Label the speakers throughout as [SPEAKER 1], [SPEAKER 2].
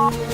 [SPEAKER 1] อ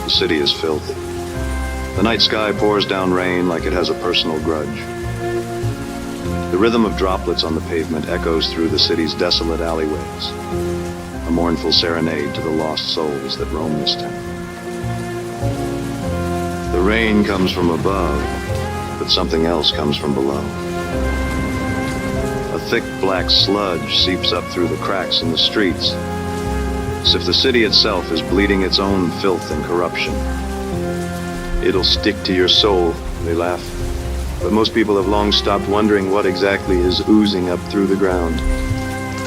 [SPEAKER 1] The city is filthy. The night sky pours down rain like it has a personal grudge. The rhythm of droplets on the pavement echoes through the city's desolate alleyways, a mournful serenade to the lost souls that roam this town. The rain comes from above, but something else comes from below. A thick black sludge seeps up through the cracks in the streets, as if the city itself is bleeding its own filth and corruption. It'll stick to your soul, they laugh. But most people have long stopped wondering what exactly is oozing up through the ground.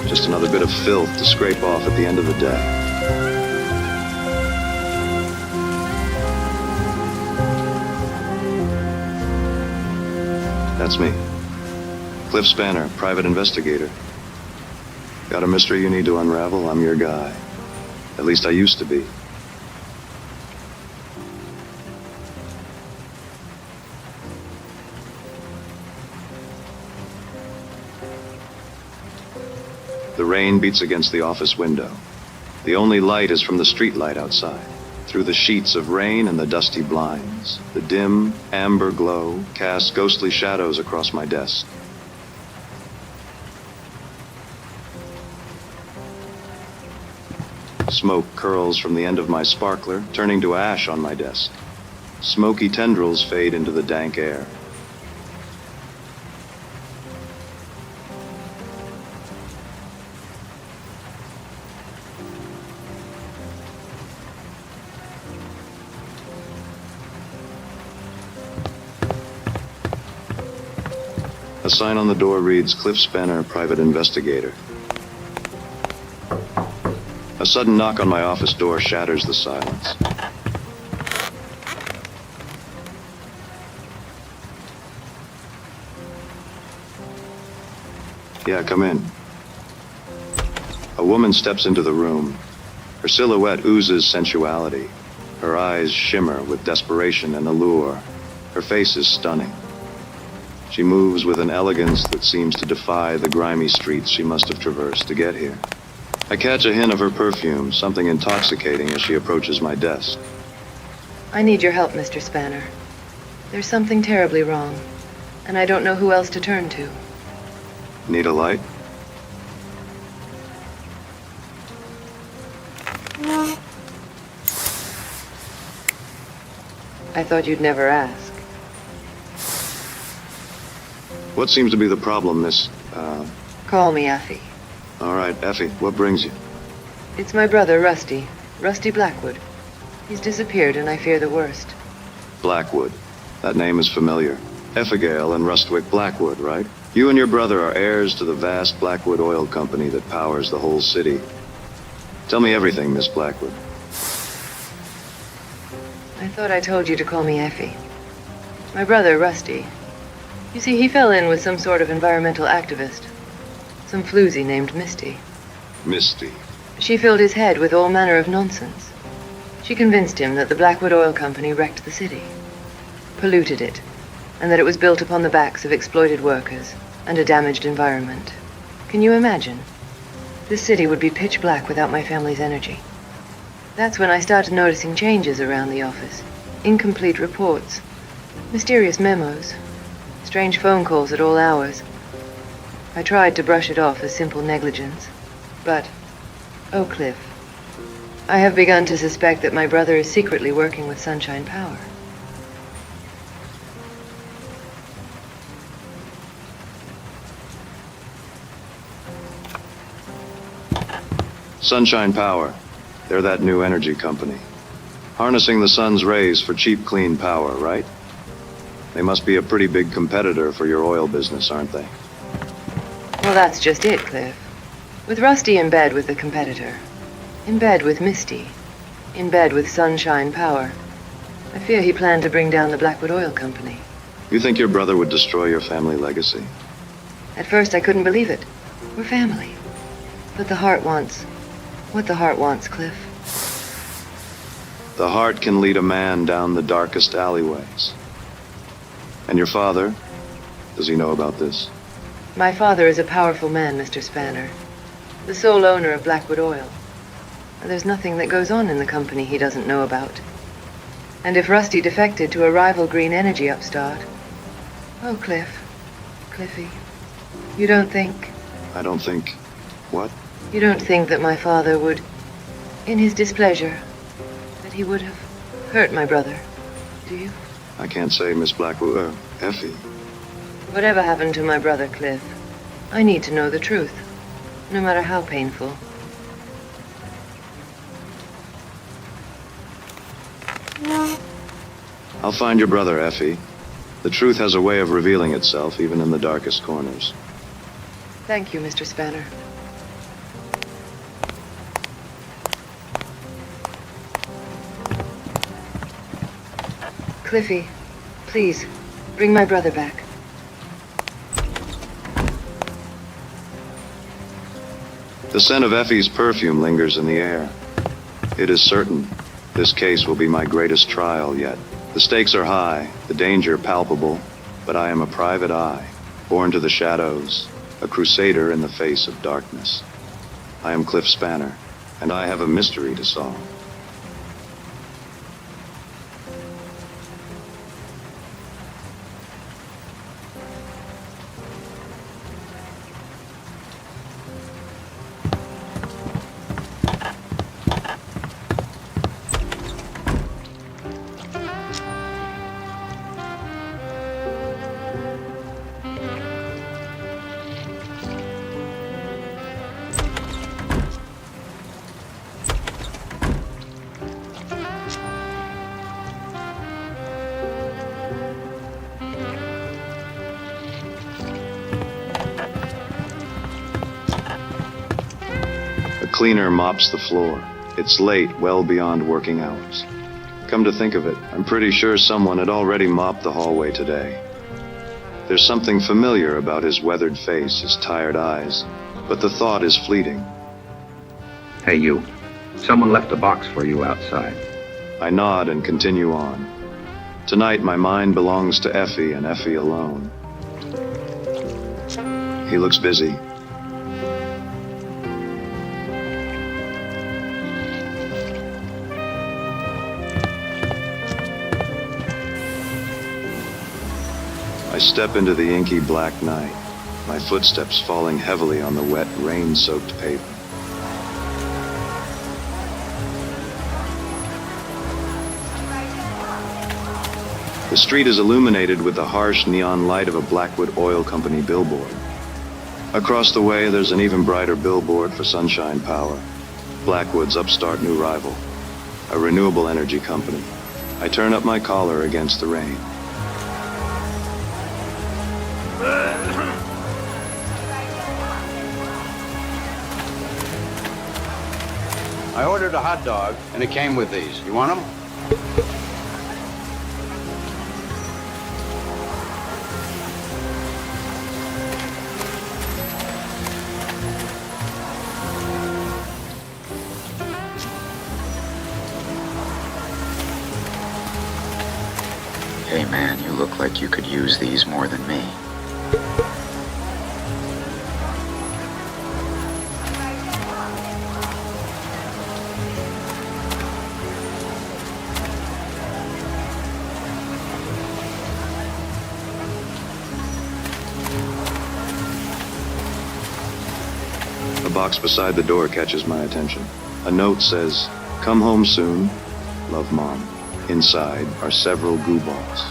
[SPEAKER 1] Just another bit of filth to scrape off at the end of the day. That's me. Cliff Spanner, private investigator. Got a mystery you need to unravel? I'm your guy. At least I used to be. The rain beats against the office window. The only light is from the street light outside. Through the sheets of rain and the dusty blinds, the dim, amber glow casts ghostly shadows across my desk. Smoke curls from the end of my sparkler, turning to ash on my desk. Smoky tendrils fade into the dank air. A sign on the door reads, Cliff Spanner, private investigator. A sudden knock on my office door shatters the silence. Yeah, come in. A woman steps into the room. Her silhouette oozes sensuality. Her eyes shimmer with desperation and allure. Her face is stunning. She moves with an elegance that seems to defy the grimy streets she must have traversed to get here. I catch a hint of her perfume, something intoxicating as she approaches my desk.
[SPEAKER 2] I need your help, Mr. Spanner. There's something terribly wrong, and I don't know who else to turn to.
[SPEAKER 1] Need a light?
[SPEAKER 2] I thought you'd never ask.
[SPEAKER 1] What seems to be the problem, Miss,
[SPEAKER 2] Call me Effie.
[SPEAKER 1] All right, Effie, what brings you?
[SPEAKER 2] It's my brother, Rusty. Rusty Blackwood. He's disappeared, and I fear the worst.
[SPEAKER 1] Blackwood. That name is familiar. Effigail and Rustwick Blackwood, right? You and your brother are heirs to the vast Blackwood Oil Company that powers the whole city. Tell me everything, Miss Blackwood.
[SPEAKER 2] I thought I told you to call me Effie. My brother, Rusty. You see, he fell in with some sort of environmental activist. Some floozy named Misty.
[SPEAKER 1] Misty.
[SPEAKER 2] She filled his head with all manner of nonsense. She convinced him that the Blackwood Oil Company wrecked the city, polluted it, and that it was built upon the backs of exploited workers and a damaged environment. Can you imagine? This city would be pitch black without my family's energy. That's when I started noticing changes around the office. Incomplete reports, mysterious memos, strange phone calls at all hours. I tried to brush it off as simple negligence, but, oh, Cliff, I have begun to suspect that my brother is secretly working with Sunshine Power.
[SPEAKER 1] Sunshine Power. They're that new energy company. Harnessing the sun's rays for cheap, clean power, right? They must be a pretty big competitor for your oil business, aren't they?
[SPEAKER 2] Well, that's just it, Cliff. With Rusty in bed with the competitor, in bed with Misty, in bed with Sunshine Power, I fear he planned to bring down the Blackwood Oil Company.
[SPEAKER 1] You think your brother would destroy your family legacy?
[SPEAKER 2] At first, I couldn't believe it. We're family. But the heart wants what the heart wants, Cliff.
[SPEAKER 1] The heart can lead a man down the darkest alleyways. And your father? Does he know about this?
[SPEAKER 2] My father is a powerful man, Mr. Spanner. The sole owner of Blackwood Oil. There's nothing that goes on in the company he doesn't know about. And if Rusty defected to a rival green energy upstart... Oh, Cliffy, you don't think...
[SPEAKER 1] I don't think... What?
[SPEAKER 2] You don't think that my father would, in his displeasure, that he would have hurt my brother, do you?
[SPEAKER 1] I can't say, Miss Blackwood, Effie.
[SPEAKER 2] Whatever happened to my brother, Cliff, I need to know the truth, no matter how painful.
[SPEAKER 1] I'll find your brother, Effie. The truth has a way of revealing itself, even in the darkest corners.
[SPEAKER 2] Thank you, Mr. Spanner. Cliffy, please, bring my brother back.
[SPEAKER 1] The scent of Effie's perfume lingers in the air. It is certain this case will be my greatest trial yet. The stakes are high, the danger palpable, but I am a private eye, born to the shadows, a crusader in the face of darkness. I am Cliff Spanner, and I have a mystery to solve. Cleaner mops the floor. It's late, well beyond working hours. Come to think of it, I'm pretty sure someone had already mopped the hallway today. There's something familiar about his weathered face, his tired eyes, but the thought is fleeting.
[SPEAKER 3] Hey, you. Someone left a box for you outside.
[SPEAKER 1] I nod and continue on. Tonight, my mind belongs to Effie and Effie alone. He looks busy. I step into the inky black night, my footsteps falling heavily on the wet, rain-soaked pavement. The street is illuminated with the harsh neon light of a Blackwood Oil Company billboard. Across the way, there's an even brighter billboard for Sunshine Power, Blackwood's upstart new rival, a renewable energy company. I turn up my collar against the rain.
[SPEAKER 4] I ordered a hot dog, and it came with these. You want them?
[SPEAKER 5] Hey man, you look like you could use these more than me.
[SPEAKER 1] The box beside the door catches my attention. A note says, "Come home soon. Love, Mom." Inside are several goo balls.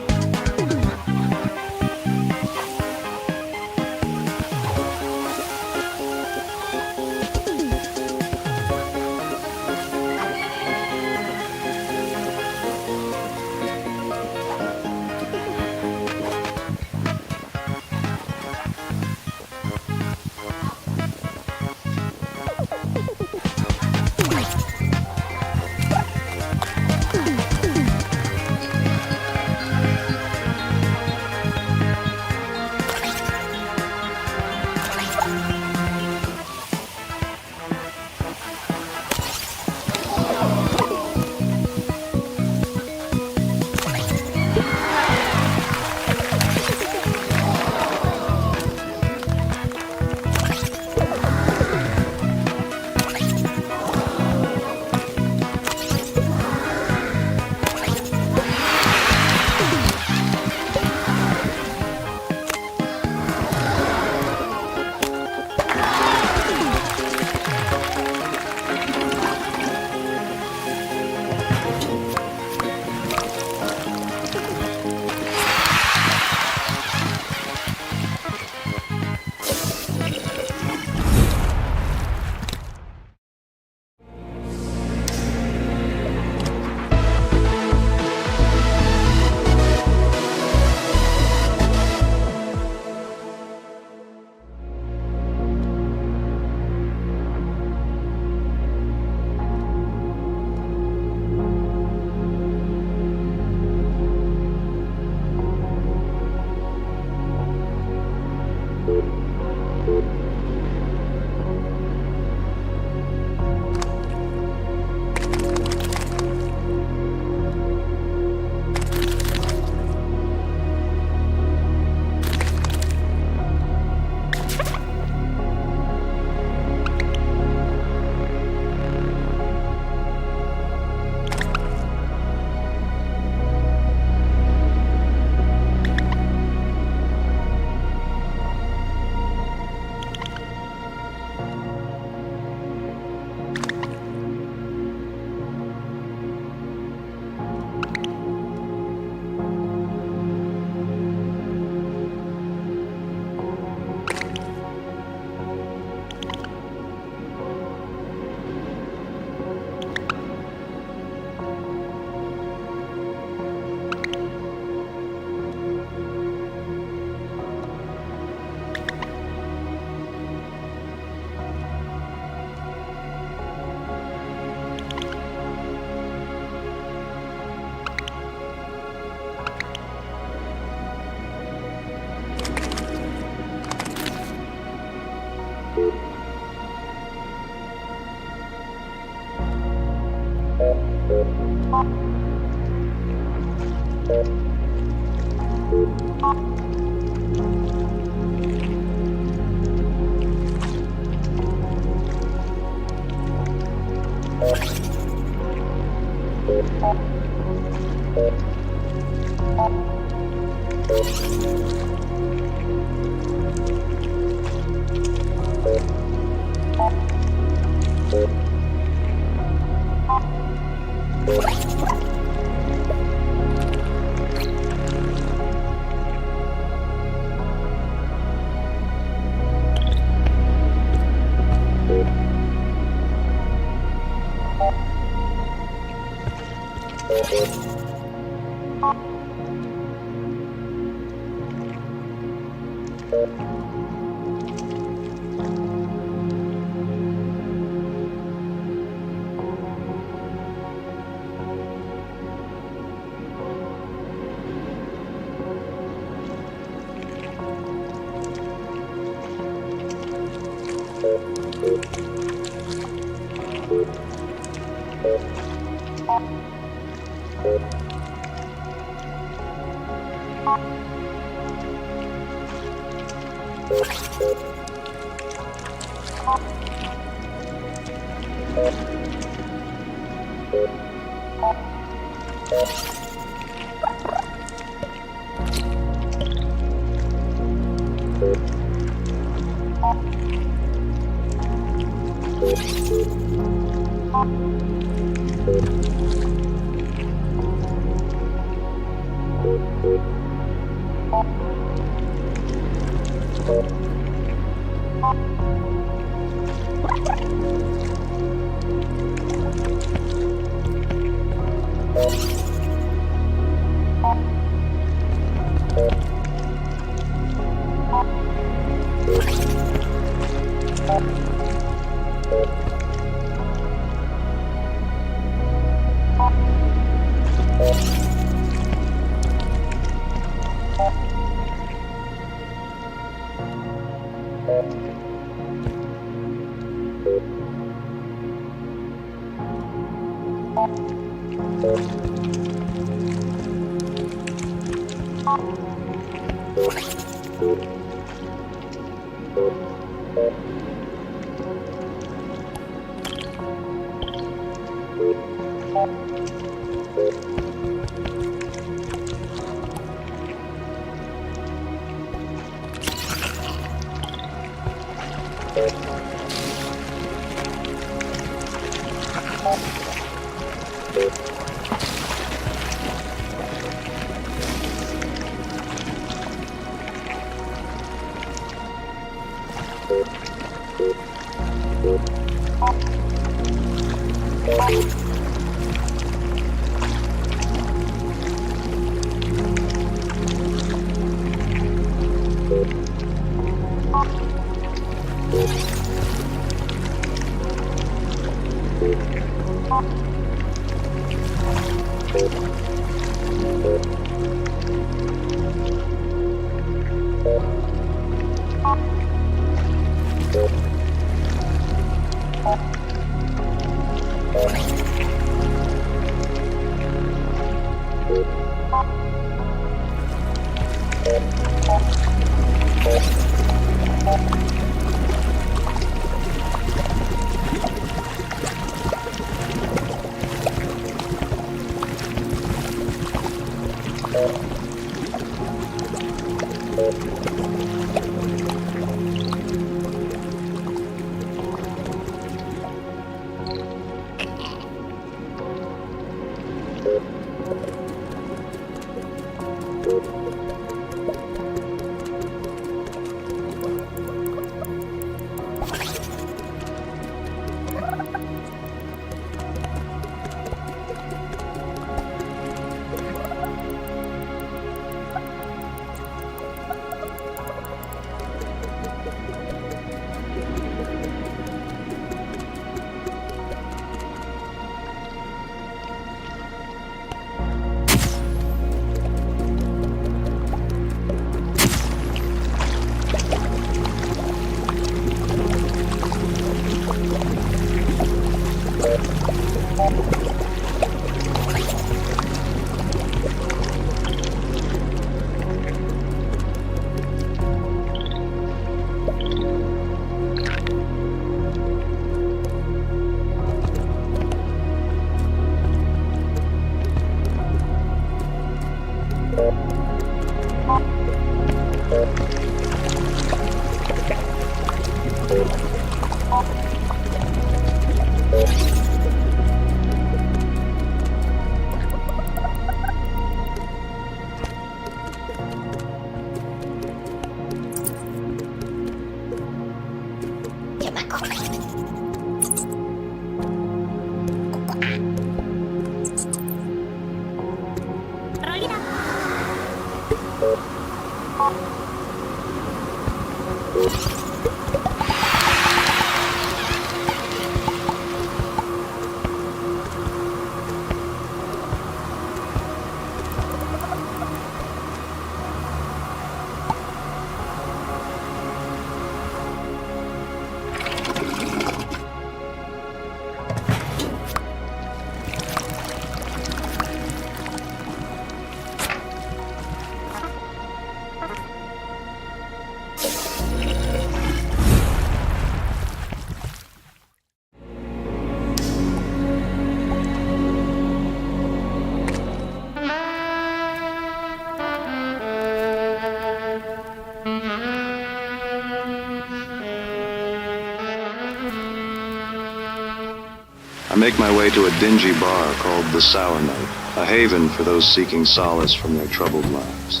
[SPEAKER 1] I make my way to a dingy bar called the Sour Note, a haven for those seeking solace from their troubled lives.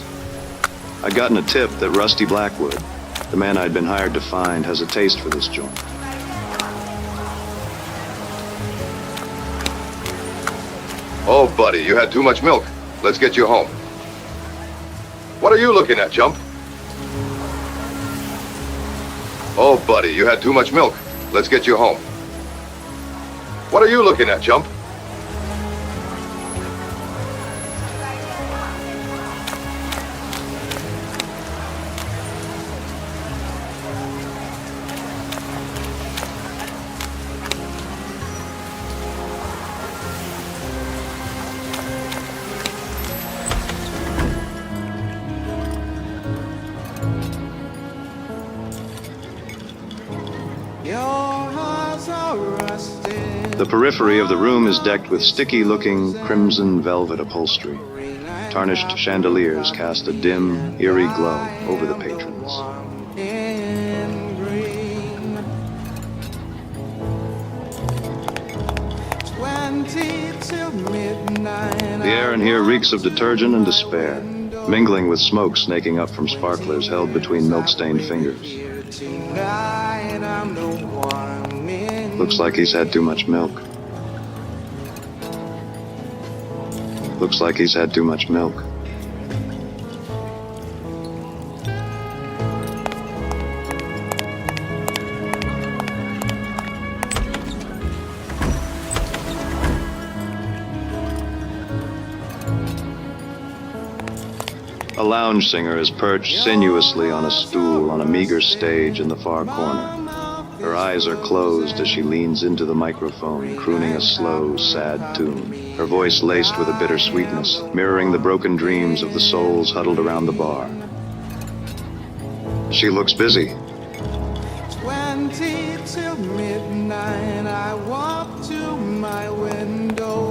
[SPEAKER 1] I'd gotten a tip that Rusty Blackwood, the man I'd been hired to find, has a taste for this joint.
[SPEAKER 6] Oh, buddy, you had too much milk. Let's get you home. What are you looking at, chump? Oh, buddy, you had too much milk. Let's get you home. What are you looking at, chump?
[SPEAKER 1] The periphery of the room is decked with sticky-looking crimson velvet upholstery. Tarnished chandeliers cast a dim, eerie glow over the patrons. The air in here reeks of detergent and despair, mingling with smoke snaking up from sparklers held between milk-stained fingers. Looks like he's had too much milk. Looks like he's had too much milk. A lounge singer is perched sinuously on a stool on a meager stage in the far corner. Her eyes are closed as she leans into the microphone, crooning a slow, sad tune. Her voice laced with a bitter sweetness, mirroring the broken dreams of the souls huddled around the bar. She looks busy.
[SPEAKER 7] 20 till midnight, I walk to my window.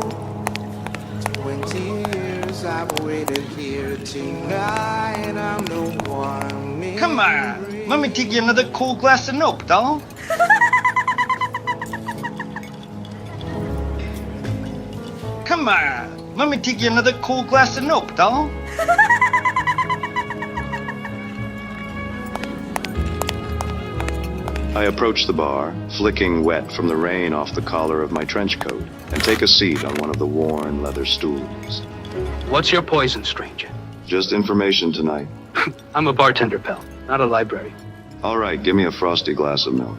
[SPEAKER 7] 20 years I've waited here tonight. I'm the one.
[SPEAKER 8] Come on, let me take you another cool glass of milk, doll. Come on, let me take you another cool glass of milk, doll.
[SPEAKER 1] I approach the bar, flicking wet from the rain off the collar of my trench coat, and take a seat on one of the worn leather stools.
[SPEAKER 9] What's your poison, stranger?
[SPEAKER 1] Just information tonight.
[SPEAKER 9] I'm a bartender, pal, not a library.
[SPEAKER 1] All right, give me a frosty glass of milk.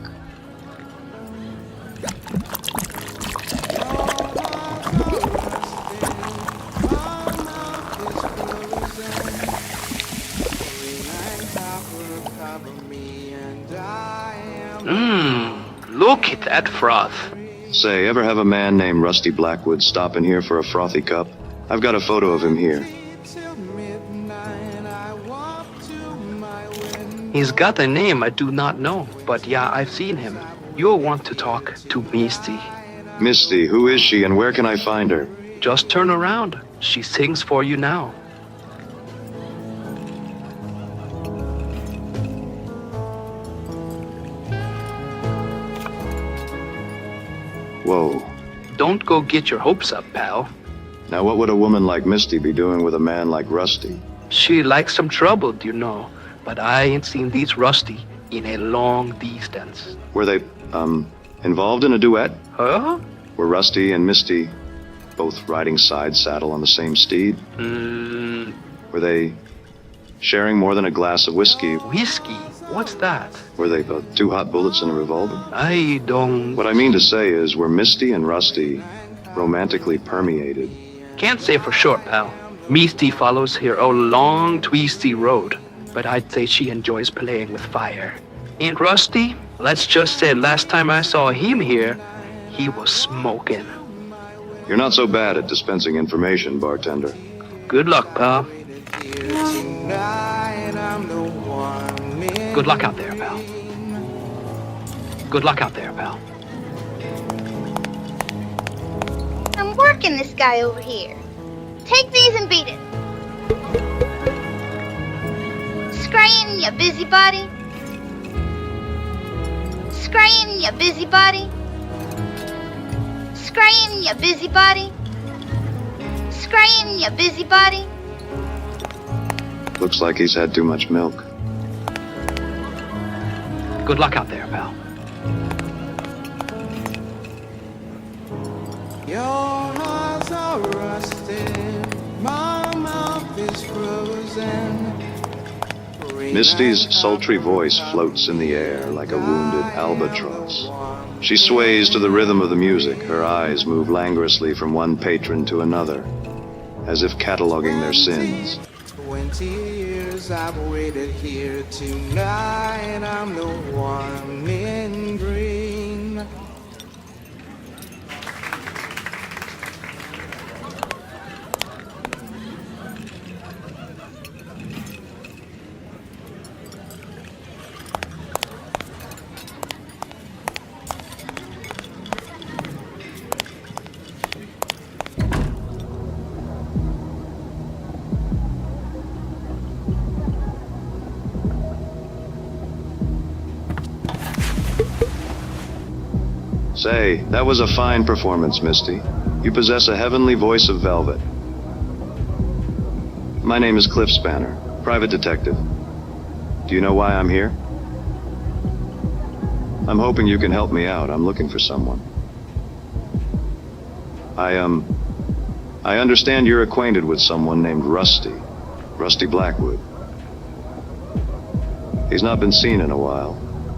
[SPEAKER 9] Look at that froth.
[SPEAKER 1] Say, ever have a man named Rusty Blackwood stop in here for a frothy cup? I've got a photo of him here.
[SPEAKER 9] He's got a name I do not know, but yeah, I've seen him. You'll want to talk to Misty.
[SPEAKER 1] Misty, who is she and where can I find her?
[SPEAKER 9] Just turn around. She sings for you now.
[SPEAKER 1] Whoa.
[SPEAKER 9] Don't go get your hopes up, pal.
[SPEAKER 1] Now what would a woman like Misty be doing with a man like Rusty?
[SPEAKER 9] She likes some trouble, you know, but I ain't seen these Rusty in a long distance.
[SPEAKER 1] Were they, involved in a duet?
[SPEAKER 9] Huh?
[SPEAKER 1] Were Rusty and Misty both riding side saddle on the same steed? Were they sharing more than a glass of whiskey?
[SPEAKER 9] Whiskey? What's that?
[SPEAKER 1] Were they the two hot bullets in a revolver?
[SPEAKER 9] I don't...
[SPEAKER 1] What I mean to say is, were Misty and Rusty romantically permeated?
[SPEAKER 9] Can't say for sure, pal. Misty follows her a long, twisty road, but I'd say she enjoys playing with fire. And Rusty, let's just say last time I saw him here, he was smoking.
[SPEAKER 1] You're not so bad at dispensing information, bartender.
[SPEAKER 9] Good luck, pal. Good luck out there, pal. Good luck out there, pal.
[SPEAKER 10] I'm working this guy over here. Take these and beat it. Scrying, you busybody. Scrying, you busybody. Scrying, you busybody. Scrying, you busybody.
[SPEAKER 1] Looks like he's had too much milk.
[SPEAKER 9] Good luck out there, pal.
[SPEAKER 7] Your eyes are rusted, my mouth is frozen.
[SPEAKER 1] Misty's sultry voice floats in the air like a wounded albatross. She sways to the rhythm of the music. Her eyes move languorously from one patron to another, as if cataloging their sins.
[SPEAKER 7] 20 years I've waited here tonight. I'm the one in green.
[SPEAKER 1] Say, that was a fine performance, Misty. You possess a heavenly voice of velvet. My name is Cliff Spanner, private detective. Do you know why I'm here? I'm hoping you can help me out. I'm looking for someone. I understand you're acquainted with someone named Rusty Blackwood. He's not been seen in a while,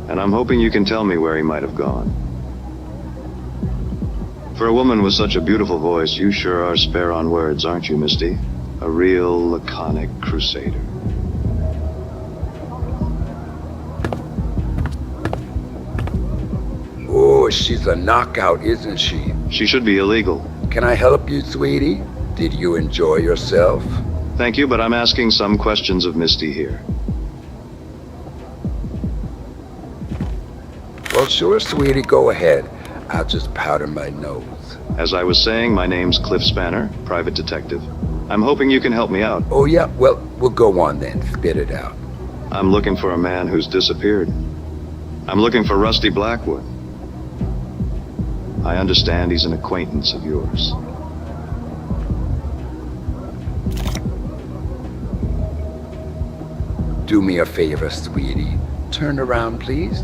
[SPEAKER 1] and I'm hoping you can tell me where he might have gone. For a woman with such a beautiful voice, you sure are spare on words, aren't you, Misty? A real laconic crusader.
[SPEAKER 11] Oh, she's a knockout, isn't she?
[SPEAKER 1] She should be illegal.
[SPEAKER 11] Can I help you, sweetie? Did you enjoy yourself?
[SPEAKER 1] Thank you, but I'm asking some questions of Misty here.
[SPEAKER 11] Well, sure, sweetie, go ahead. I'll just powder my nose.
[SPEAKER 1] As I was saying, my name's Cliff Spanner, private detective. I'm hoping you can help me out.
[SPEAKER 11] Oh, yeah? Well, we'll go on then. Spit it out.
[SPEAKER 1] I'm looking for a man who's disappeared. I'm looking for Rusty Blackwood. I understand he's an acquaintance of yours.
[SPEAKER 11] Do me a favor, sweetie. Turn around, please.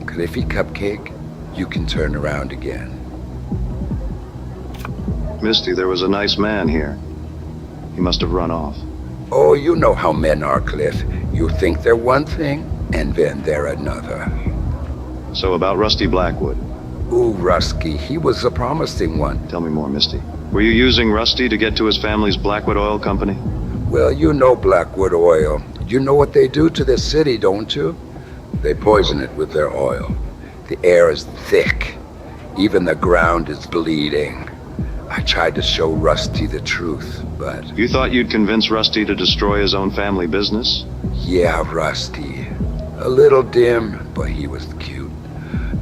[SPEAKER 11] Cliffy Cupcake, you can turn around again.
[SPEAKER 1] Misty, there was a nice man here. He must have run off.
[SPEAKER 11] Oh, you know how men are, Cliff. You think they're one thing, and then they're another.
[SPEAKER 1] So about Rusty Blackwood.
[SPEAKER 11] Ooh, Rusky, he was a promising one.
[SPEAKER 1] Tell me more, Misty. Were you using Rusty to get to his family's Blackwood Oil Company?
[SPEAKER 11] Well, you know Blackwood Oil. You know what they do to this city, don't you? They poison it with their oil. The air is thick. Even the ground is bleeding. I tried to show Rusty the truth, but...
[SPEAKER 1] You thought you'd convince Rusty to destroy his own family business?
[SPEAKER 11] Yeah, Rusty. A little dim, but he was cute.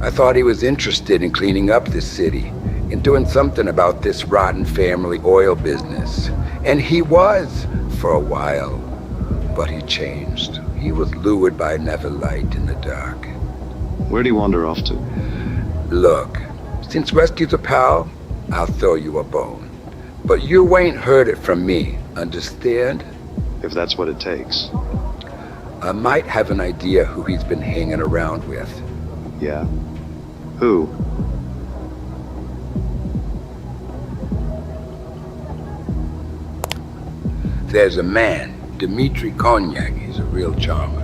[SPEAKER 11] I thought he was interested in cleaning up this city, in doing something about this rotten family oil business. And he was, for a while. But he changed. He was lured by another light in the dark.
[SPEAKER 1] Where'd he wander off to?
[SPEAKER 11] Look, since Rusty's a pal, I'll throw you a bone. But you ain't heard it from me, understand?
[SPEAKER 1] If that's what it takes.
[SPEAKER 11] I might have an idea who he's been hanging around with.
[SPEAKER 1] Yeah? Who?
[SPEAKER 11] There's a man, Dmitri Cognac. He's a real charmer.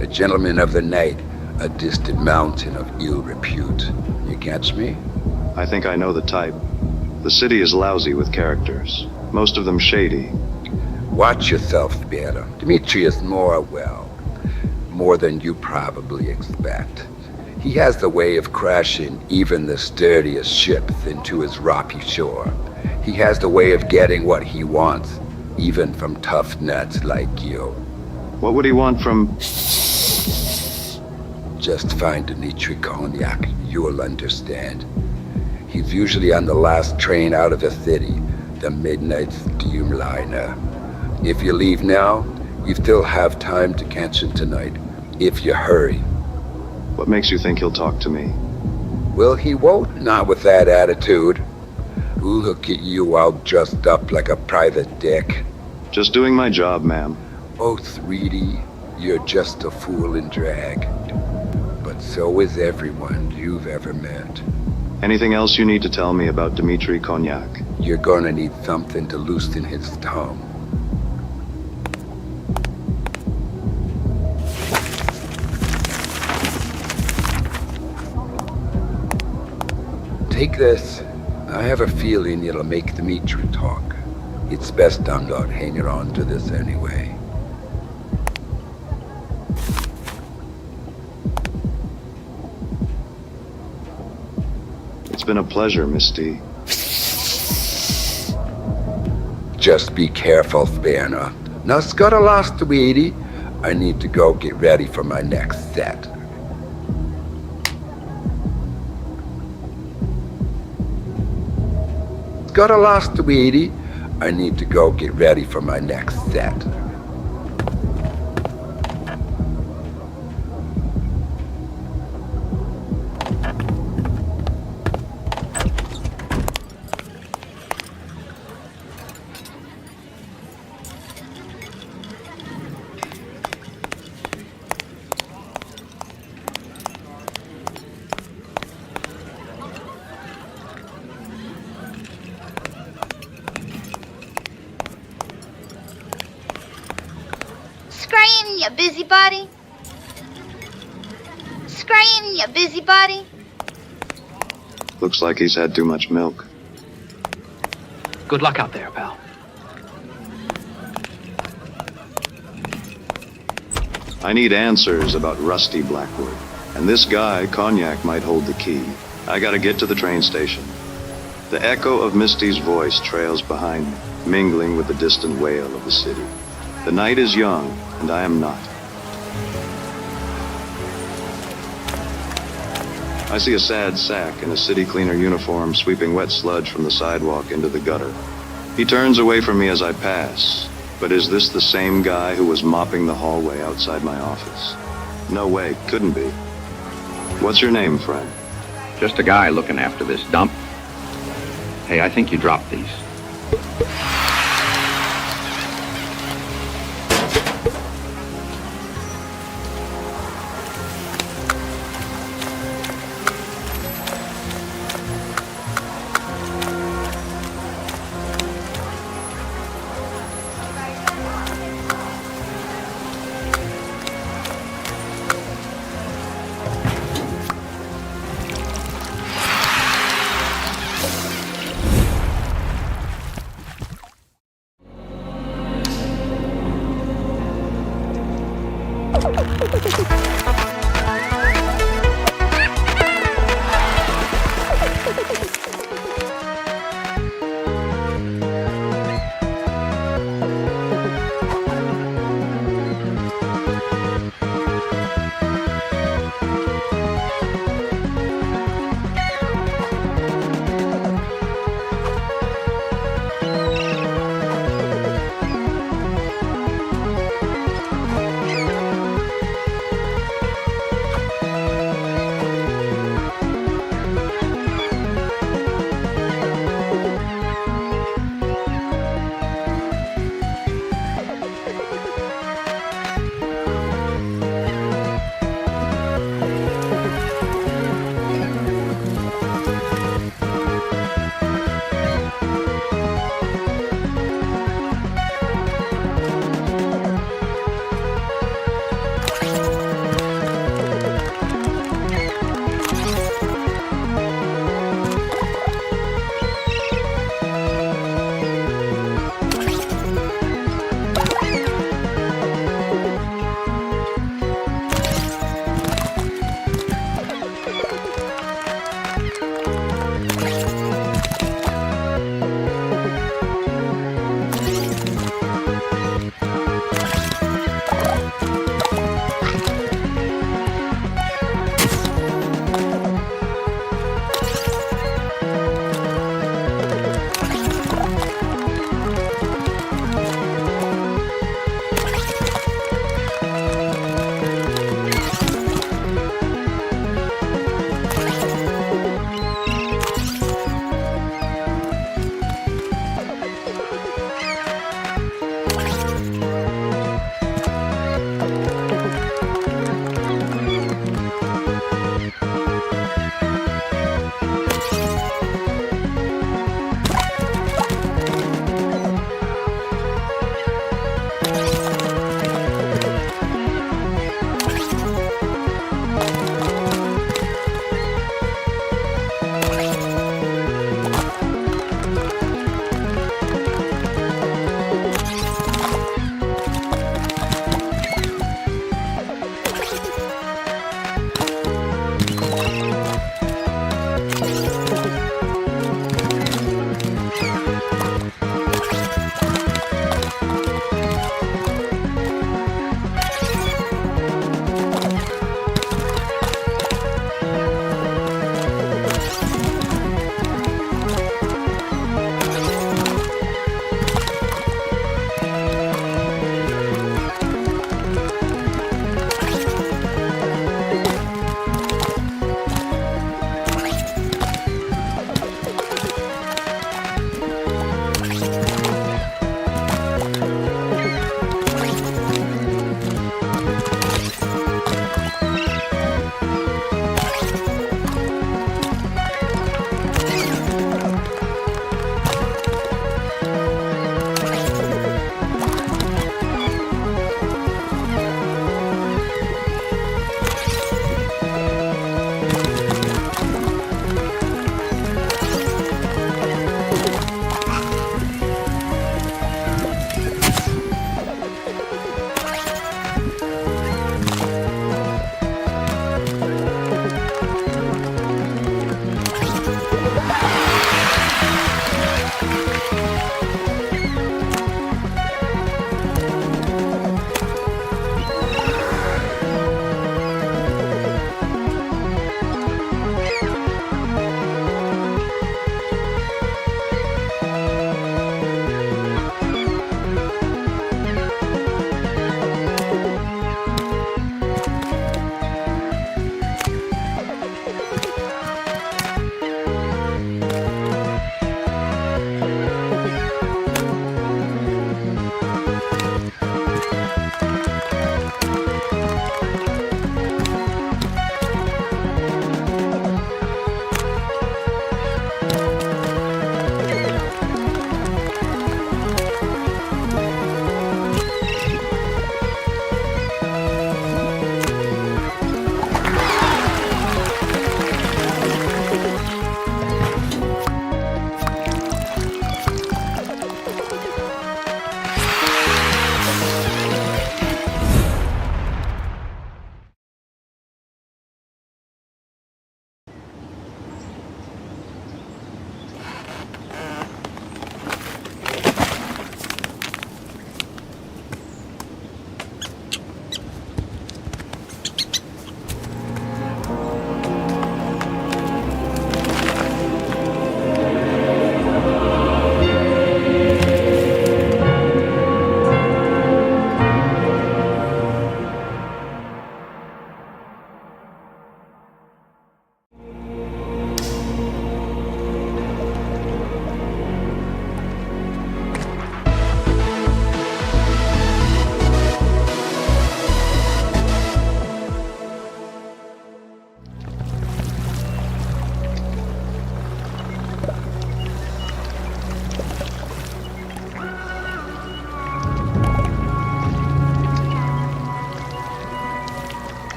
[SPEAKER 11] A gentleman of the night, a distant mountain of ill repute. You catch me?
[SPEAKER 1] I think I know the type. The city is lousy with characters. Most of them shady.
[SPEAKER 11] Watch yourself, Beata. Dmitri is more than you probably expect. He has the way of crashing even the sturdiest ships into his rocky shore. He has the way of getting what he wants, even from tough nuts like you.
[SPEAKER 1] What would he want from...
[SPEAKER 11] Just find Dmitri Cognac. You'll understand. He's usually on the last train out of the city, the midnight steamliner. If you leave now, you still have time to catch him tonight, if you hurry.
[SPEAKER 1] What makes you think he'll talk to me?
[SPEAKER 11] Well, he won't, not with that attitude. Look at you all dressed up like a private dick.
[SPEAKER 1] Just doing my job, ma'am.
[SPEAKER 11] Oh, Threedy, you're just a fool in drag. But so is everyone you've ever met.
[SPEAKER 1] Anything else you need to tell me about Dmitri Cognac?
[SPEAKER 11] You're gonna need something to loosen his tongue. Take this. I have a feeling it'll make Dmitri talk. It's best I'm not hanging on to this anyway.
[SPEAKER 1] It's been a pleasure, Miss D.
[SPEAKER 11] Just be careful, Spanner. Now, scuttle lost, sweetie. I need to go get ready for my next set. Scuttle lost, sweetie. I need to go get ready for my next set.
[SPEAKER 10] Scrying, you busybody. Scrying, you busybody.
[SPEAKER 1] Looks like he's had too much milk.
[SPEAKER 9] Good luck out there, pal.
[SPEAKER 1] I need answers about Rusty Blackwood. And this guy, Cognac, might hold the key. I gotta get to the train station. The echo of Misty's voice trails behind me, mingling with the distant wail of the city. The night is young, and I am not. I see a sad sack in a city cleaner uniform sweeping wet sludge from the sidewalk into the gutter. He turns away from me as I pass, but is this the same guy who was mopping the hallway outside my office? No way, couldn't be. What's your name, friend?
[SPEAKER 3] Just a guy looking after this dump. Hey, I think you dropped these.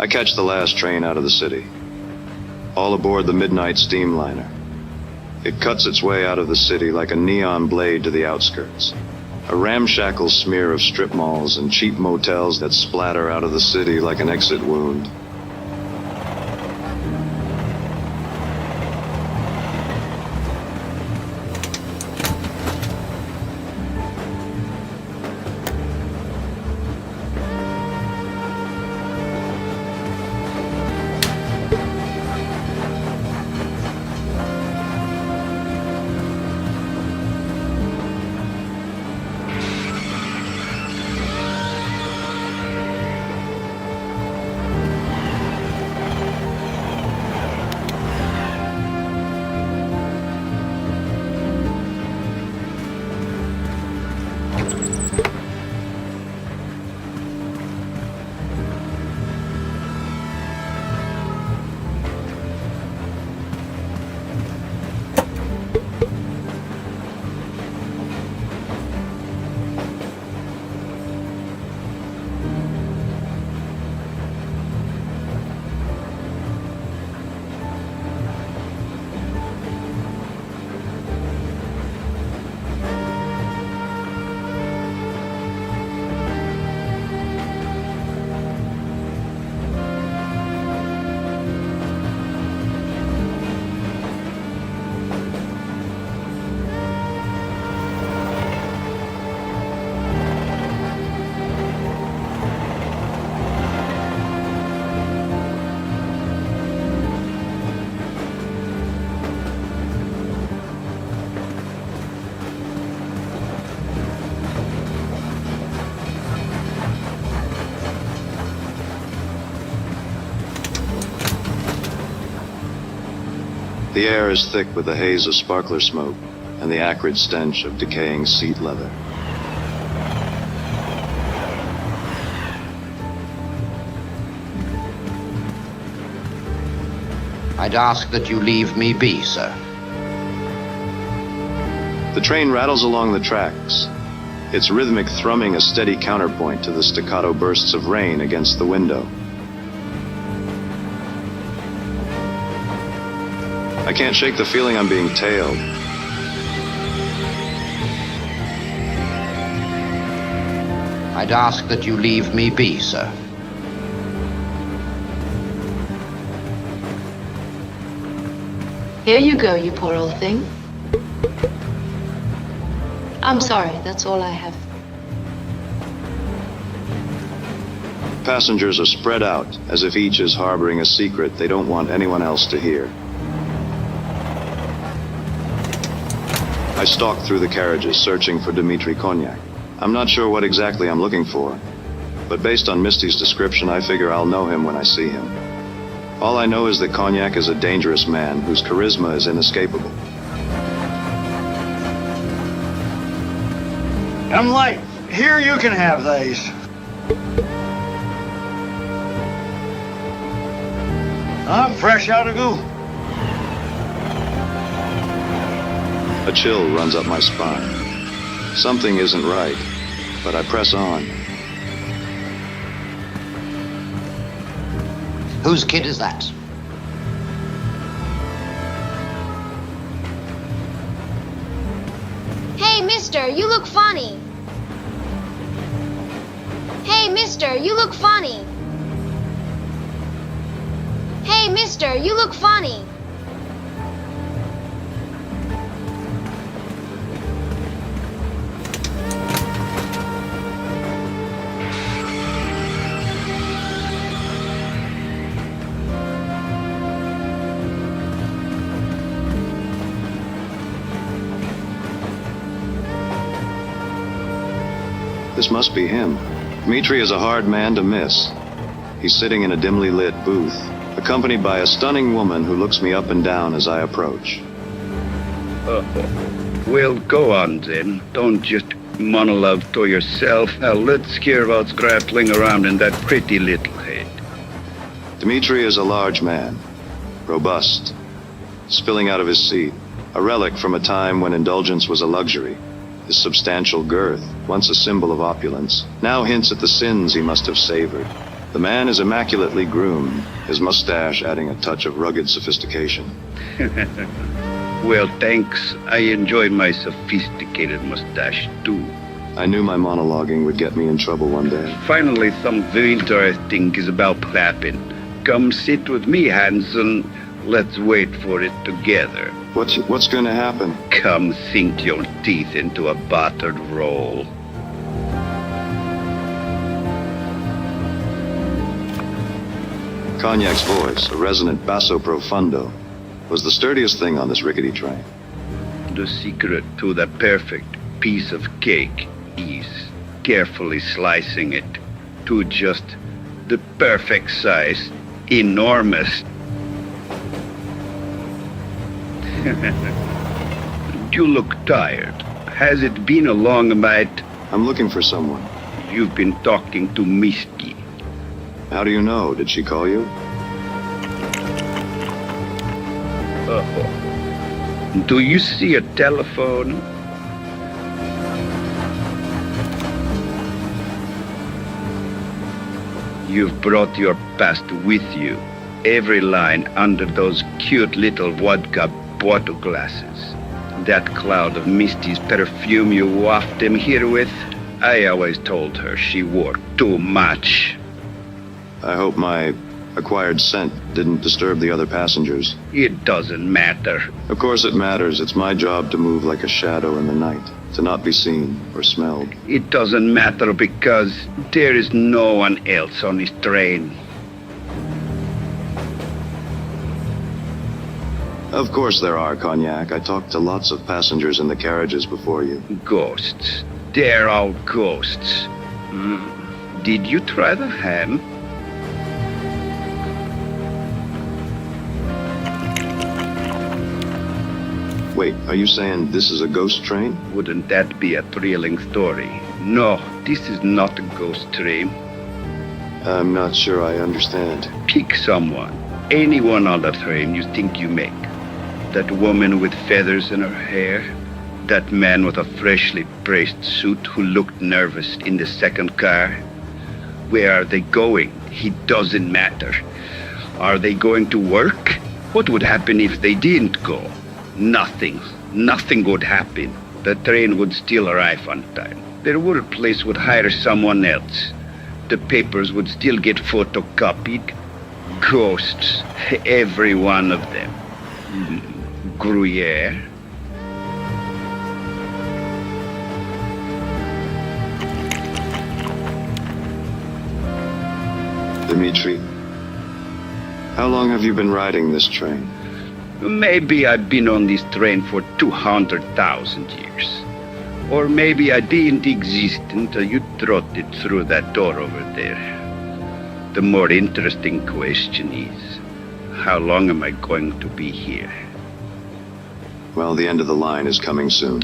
[SPEAKER 1] I catch the last train out of the city. All aboard the midnight steamliner. It cuts its way out of the city like a neon blade to the outskirts. A ramshackle smear of strip malls and cheap motels that splatter out of the city like an exit wound. The air is thick with the haze of sparkler smoke and the acrid stench of decaying seat leather.
[SPEAKER 4] I'd ask that you leave me be, sir.
[SPEAKER 1] The train rattles along the tracks, its rhythmic thrumming a steady counterpoint to the staccato bursts of rain against the window. I can't shake the feeling I'm being tailed.
[SPEAKER 4] I'd ask that you leave me be, sir.
[SPEAKER 2] Here you go, you poor old thing. I'm sorry, that's all I have.
[SPEAKER 1] Passengers are spread out, as if each is harboring a secret they don't want anyone else to hear. I stalk through the carriages, searching for Dmitri Konyak. I'm not sure what exactly I'm looking for. but based on Misty's description, I figure I'll know him when I see him. All I know is that Cognac is a dangerous man whose charisma is inescapable.
[SPEAKER 8] I'm light. Here, you can have these. I'm fresh out of goo.
[SPEAKER 1] A chill runs up my spine. Something isn't right, but I press on.
[SPEAKER 12] Whose kid is that?
[SPEAKER 10] Hey, mister, you look funny. Hey, mister, you look funny. Hey, mister, you look funny.
[SPEAKER 1] This must be him. Dmitri is a hard man to miss. He's sitting in a dimly lit booth, accompanied by a stunning woman who looks me up and down as I approach.
[SPEAKER 3] Well, go on then. Don't just monologue to yourself. Now let's hear what's grappling around in that pretty little head.
[SPEAKER 1] Dmitri is a large man, robust, spilling out of his seat, a relic from a time when indulgence was a luxury. His substantial girth, once a symbol of opulence, now hints at the sins he must have savored. The man is immaculately groomed, his mustache adding a touch of rugged sophistication.
[SPEAKER 3] Well, thanks. I enjoy my sophisticated mustache, too.
[SPEAKER 1] I knew my monologuing would get me in trouble one day.
[SPEAKER 3] Finally, something interesting is about to happen. Come sit with me, Hanson. Let's wait for it together.
[SPEAKER 1] What's going to happen?
[SPEAKER 3] Come sink your teeth into a buttered roll.
[SPEAKER 1] Cognac's voice, a resonant basso profundo, was the sturdiest thing on this rickety train.
[SPEAKER 3] The secret to the perfect piece of cake is carefully slicing it to just the perfect size, enormous. You look tired. Has it been a long night?
[SPEAKER 1] I'm looking for someone.
[SPEAKER 3] You've been talking to Misty.
[SPEAKER 1] How do you know? Did she call you?
[SPEAKER 3] Do you see a telephone? You've brought your past with you. Every line under those cute little vodka bottle glasses. That cloud of Misty's perfume you waft him here with, I always told her she wore too much.
[SPEAKER 1] I hope my acquired scent didn't disturb the other passengers.
[SPEAKER 3] It doesn't matter.
[SPEAKER 1] Of course it matters. It's my job to move like a shadow in the night, to not be seen or smelled.
[SPEAKER 3] It doesn't matter because there is no one else on this train.
[SPEAKER 1] Of course there are, Cognac. I talked to lots of passengers in the carriages before you.
[SPEAKER 3] Ghosts. They're all ghosts. Did you try the ham?
[SPEAKER 1] Wait, are you saying this is a ghost train?
[SPEAKER 3] Wouldn't that be a thrilling story? No, this is not a ghost train.
[SPEAKER 1] I'm not sure I understand.
[SPEAKER 3] Pick someone. Anyone on the train you think you make. That woman with feathers in her hair. That man with a freshly pressed suit who looked nervous in the second car. Where are they going? It doesn't matter. Are they going to work? What would happen if they didn't go? Nothing. Nothing would happen. The train would still arrive on time. Their workplace would hire someone else. The papers would still get photocopied. Ghosts. Every one of them. Gruyere.
[SPEAKER 1] Dmitri, how long have you been riding this train?
[SPEAKER 3] Maybe I've been on this train for 200,000 years. Or maybe I didn't exist until you trotted through that door over there. The more interesting question is, how long am I going to be here?
[SPEAKER 1] Well, the end of the line is coming soon.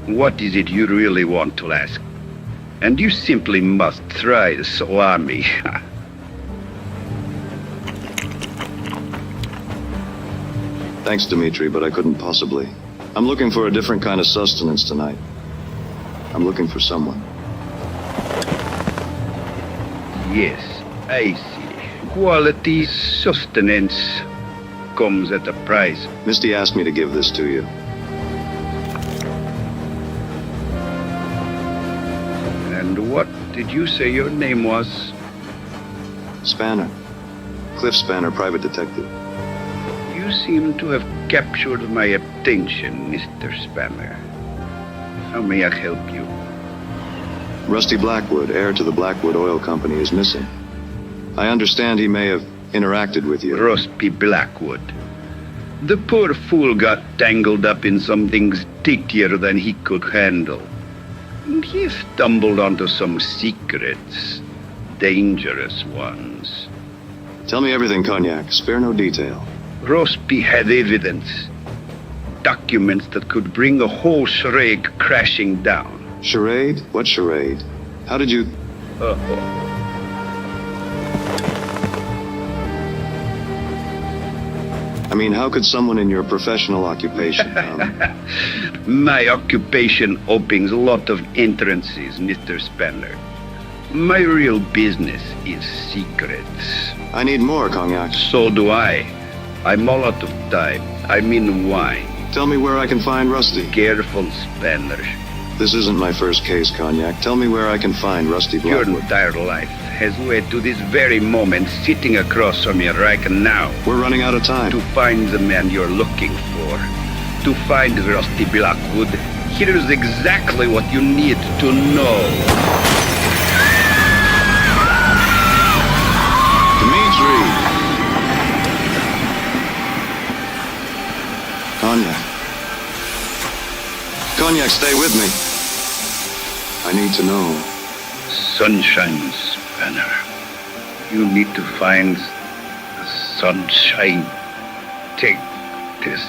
[SPEAKER 3] What is it you really want to ask? And you simply must try the salami.
[SPEAKER 1] Thanks, Dimitri, but I couldn't possibly. I'm looking for a different kind of sustenance tonight. I'm looking for someone.
[SPEAKER 3] Yes, I see. Quality sustenance comes at a price.
[SPEAKER 1] Misty asked me to give this to you.
[SPEAKER 3] And what did you say your name was?
[SPEAKER 1] Spanner. Cliff Spanner, private detective.
[SPEAKER 3] You seem to have captured my attention, Mr. Spanner. How may I help you?
[SPEAKER 1] Rusty Blackwood, heir to the Blackwood Oil Company, is missing. I understand he may have interacted with you.
[SPEAKER 3] Rusty Blackwood. The poor fool got tangled up in something stickier than he could handle. And he stumbled onto some secrets. Dangerous ones.
[SPEAKER 1] Tell me everything, Cognac. Spare no detail.
[SPEAKER 3] Rusty had evidence. Documents that could bring the whole charade crashing down.
[SPEAKER 1] Charade? What charade? How did you... I mean, how could someone in your professional occupation...
[SPEAKER 3] My occupation opens a lot of entrances, Mr. Spanner. My real business is secrets.
[SPEAKER 1] I need more, Cognac.
[SPEAKER 3] So do I. I'm all out of time. I mean wine.
[SPEAKER 1] Tell me where I can find Rusty.
[SPEAKER 3] Careful, Spanner.
[SPEAKER 1] This isn't my first case, Cognac. Tell me where I can find Rusty Blackwood.
[SPEAKER 3] Your entire life has led to this very moment sitting across from me right now.
[SPEAKER 1] We're running out of time.
[SPEAKER 3] To find the man you're looking for. To find Rusty Blackwood. Here's exactly what you need to know.
[SPEAKER 1] Dimitri! Cognac. Cognac, stay with me. I need to know.
[SPEAKER 3] Sunshine, Spanner. You need to find the sunshine. Take this.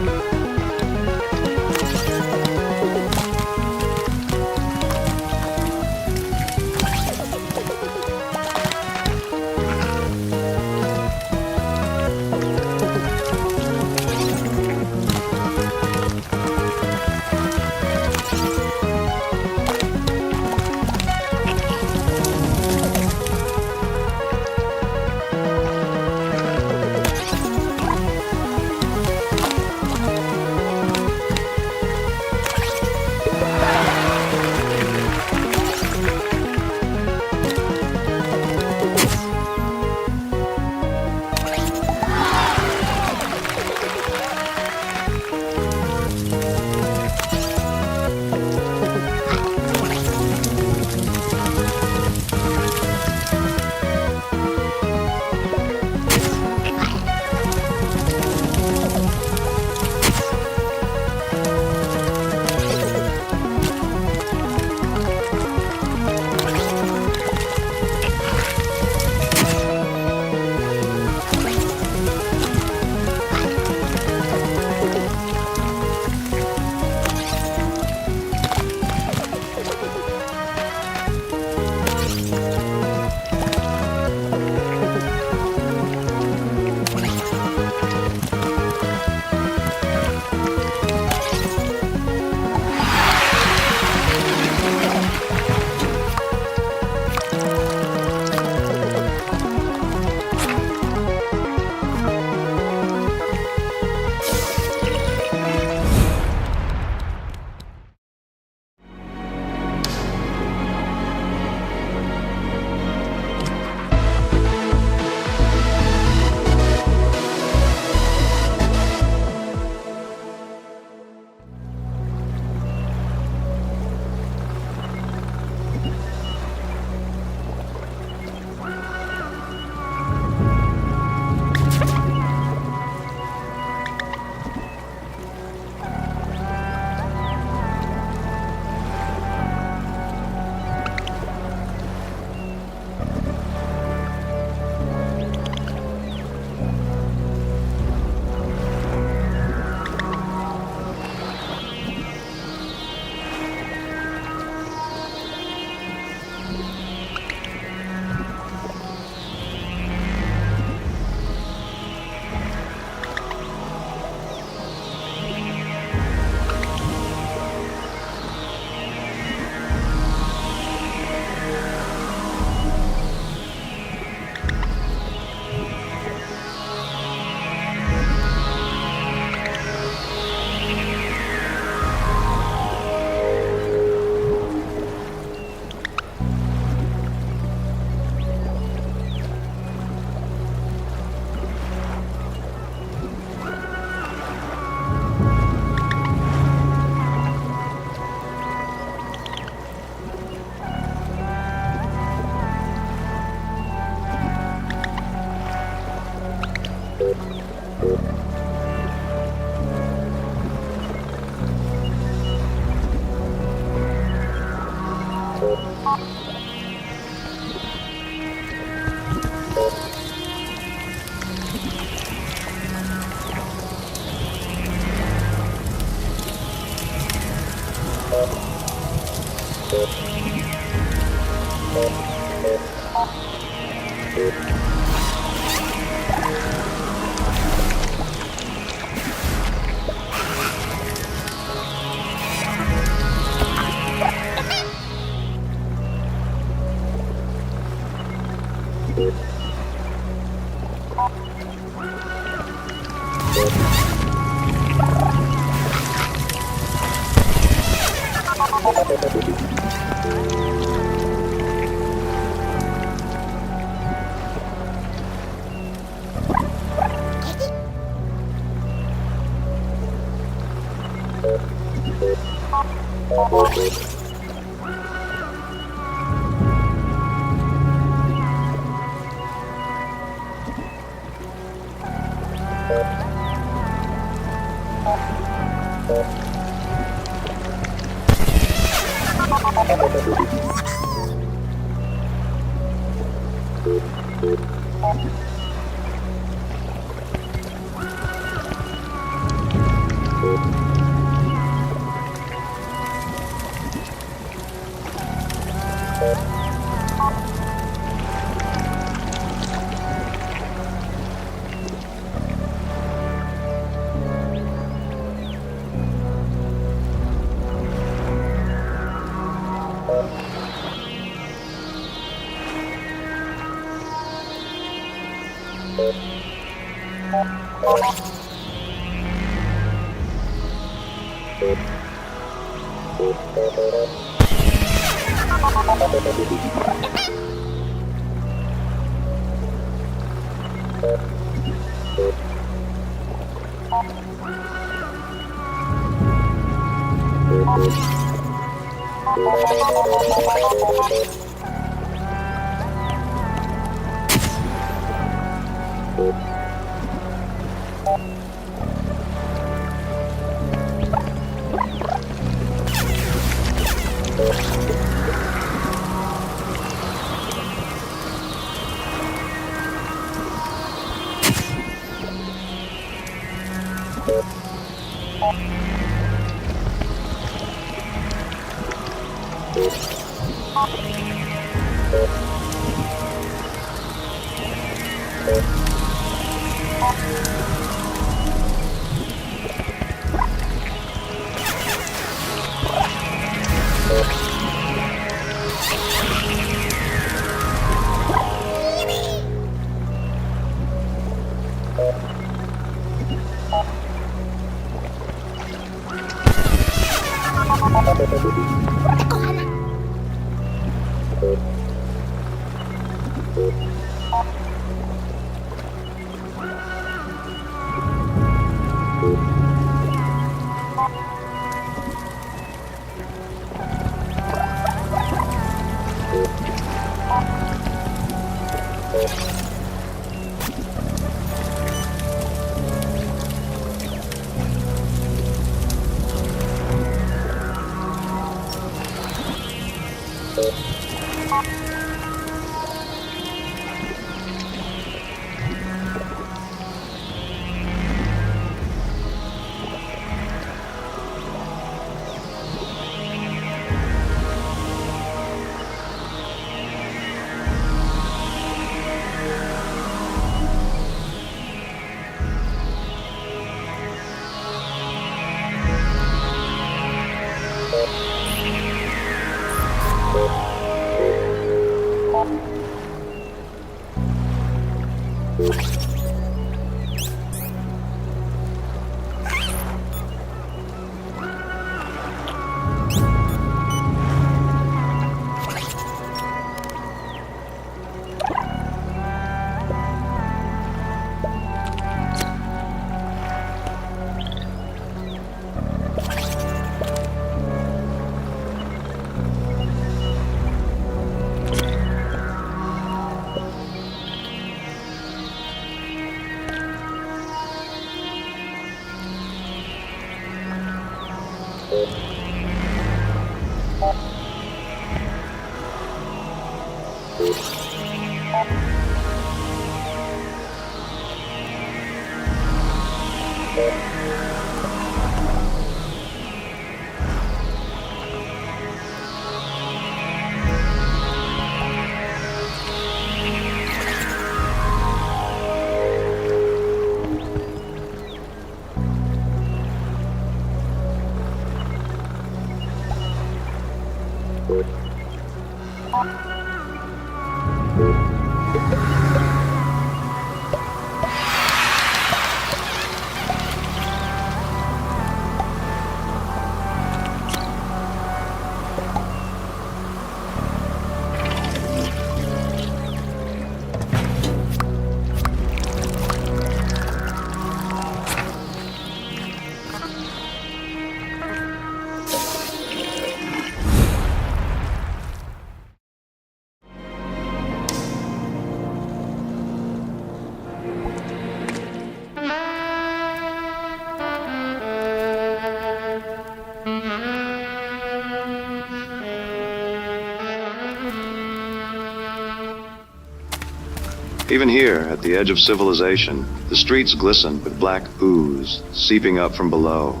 [SPEAKER 1] Even here, at the edge of civilization, the streets glisten with black ooze seeping up from below.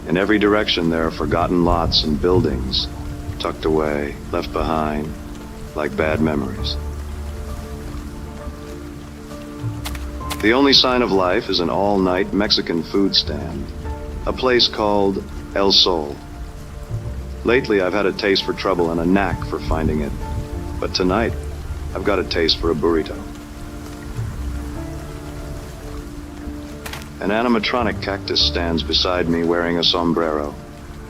[SPEAKER 1] In every direction there are forgotten lots and buildings, tucked away, left behind, like bad memories. The only sign of life is an all-night Mexican food stand, a place called El Sol. Lately, I've had a taste for trouble and a knack for finding it. But tonight, I've got a taste for a burrito. An animatronic cactus stands beside me wearing a sombrero.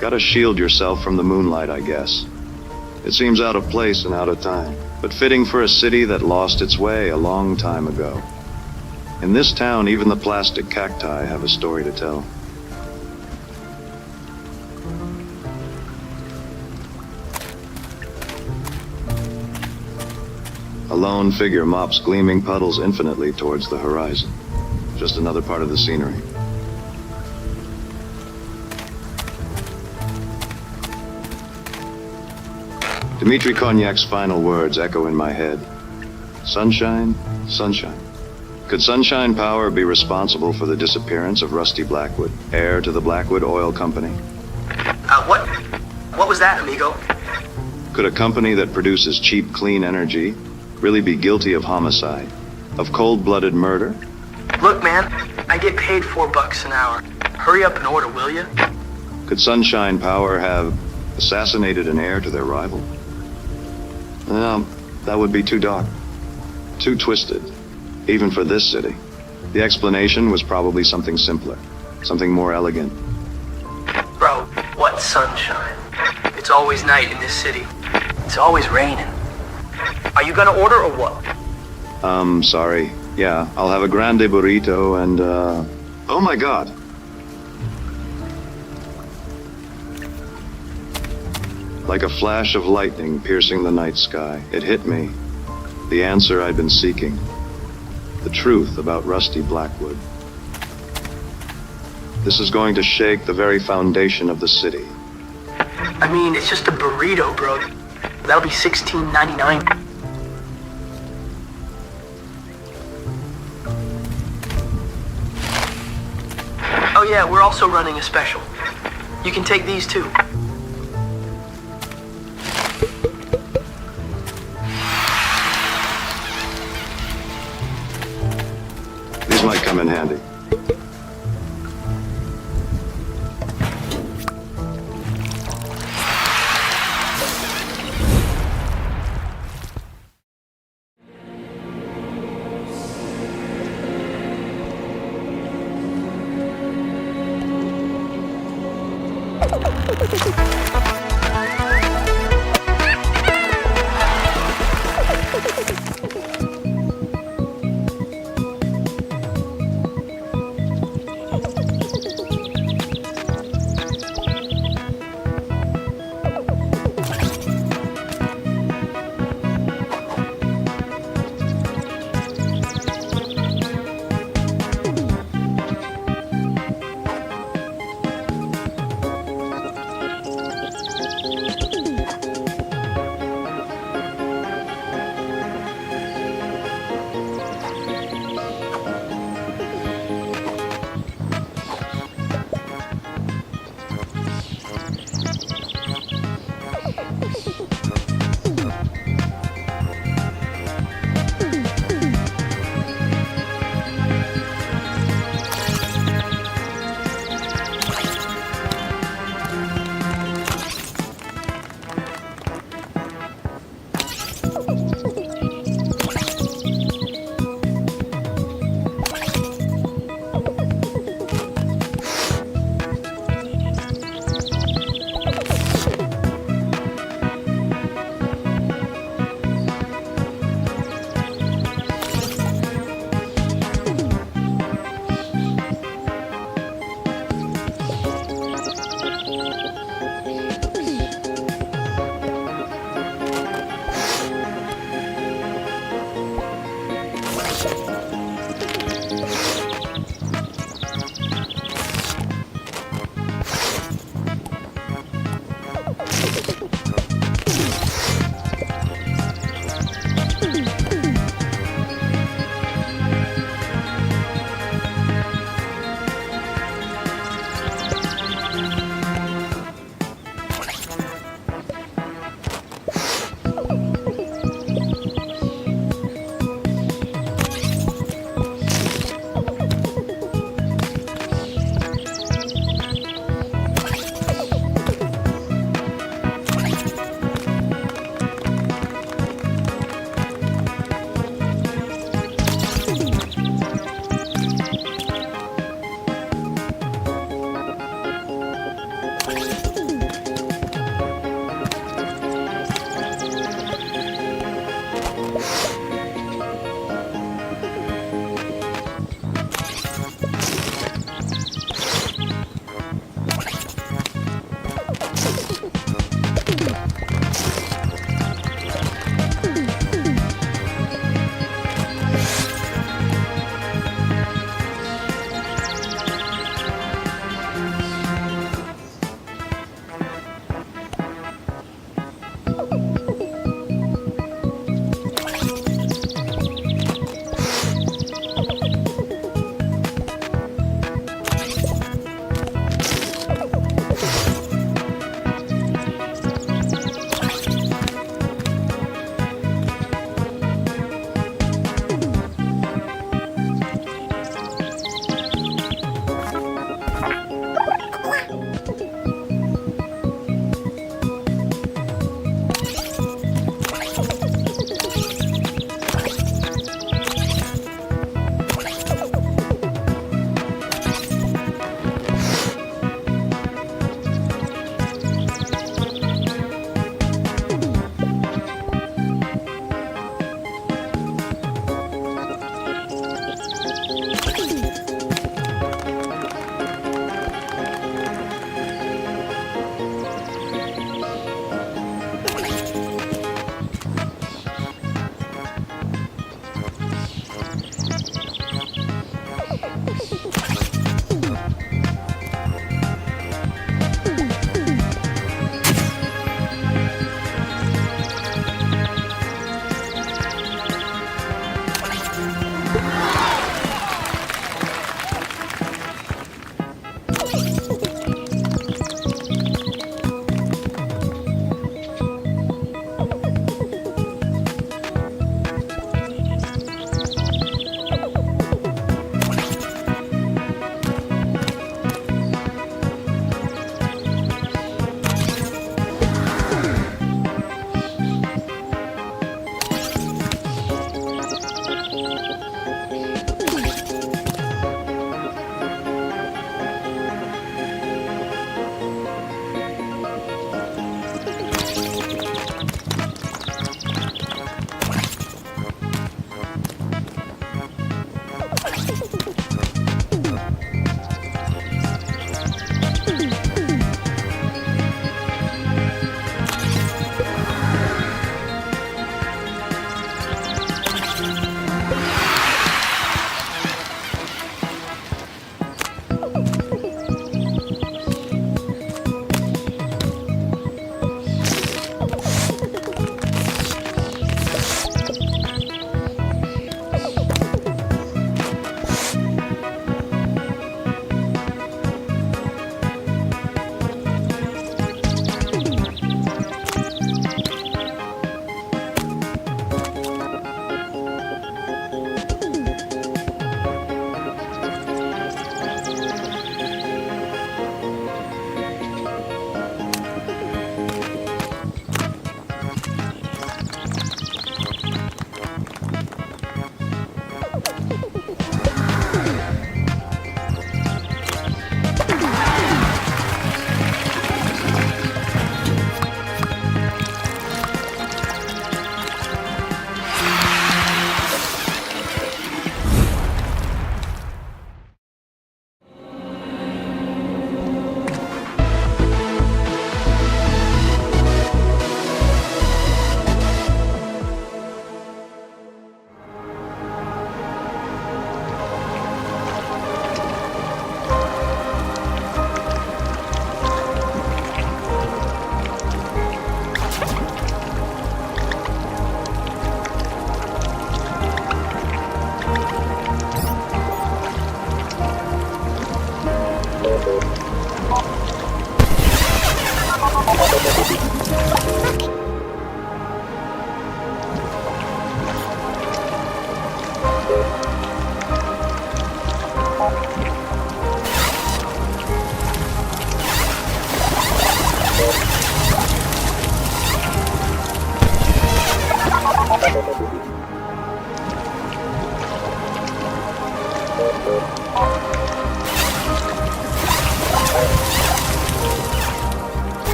[SPEAKER 1] Gotta shield yourself from the moonlight, I guess. It seems out of place and out of time, but fitting for a city that lost its way a long time ago. In this town, even the plastic cacti have a story to tell. A lone figure mops gleaming puddles infinitely towards the horizon. Just another part of the scenery. Dmitri Kognak's final words echo in my head. Sunshine, sunshine. Could sunshine power be responsible for the disappearance of Rusty Blackwood, heir to the Blackwood Oil Company?
[SPEAKER 12] What was that, amigo?
[SPEAKER 1] Could a company that produces cheap, clean energy really be guilty of homicide, of cold-blooded murder?
[SPEAKER 12] Look, man, I get paid $4 an hour. Hurry up and order, will you?
[SPEAKER 1] Could Sunshine Power have assassinated an heir to their rival? No, that would be too dark, too twisted, even for this city. The explanation was probably something simpler, something more elegant.
[SPEAKER 12] Bro, what sunshine? It's always night in this city. It's always raining. Are you gonna order or what?
[SPEAKER 1] Sorry. Yeah, I'll have a grande burrito and, oh my God. Like a flash of lightning piercing the night sky, it hit me. The answer I'd been seeking. The truth about Rusty Blackwood. This is going to shake the very foundation of the city.
[SPEAKER 12] I mean, it's just a burrito, bro. That'll be $16.99. Oh yeah, we're also running a special. You can take these too.
[SPEAKER 1] These might come in handy.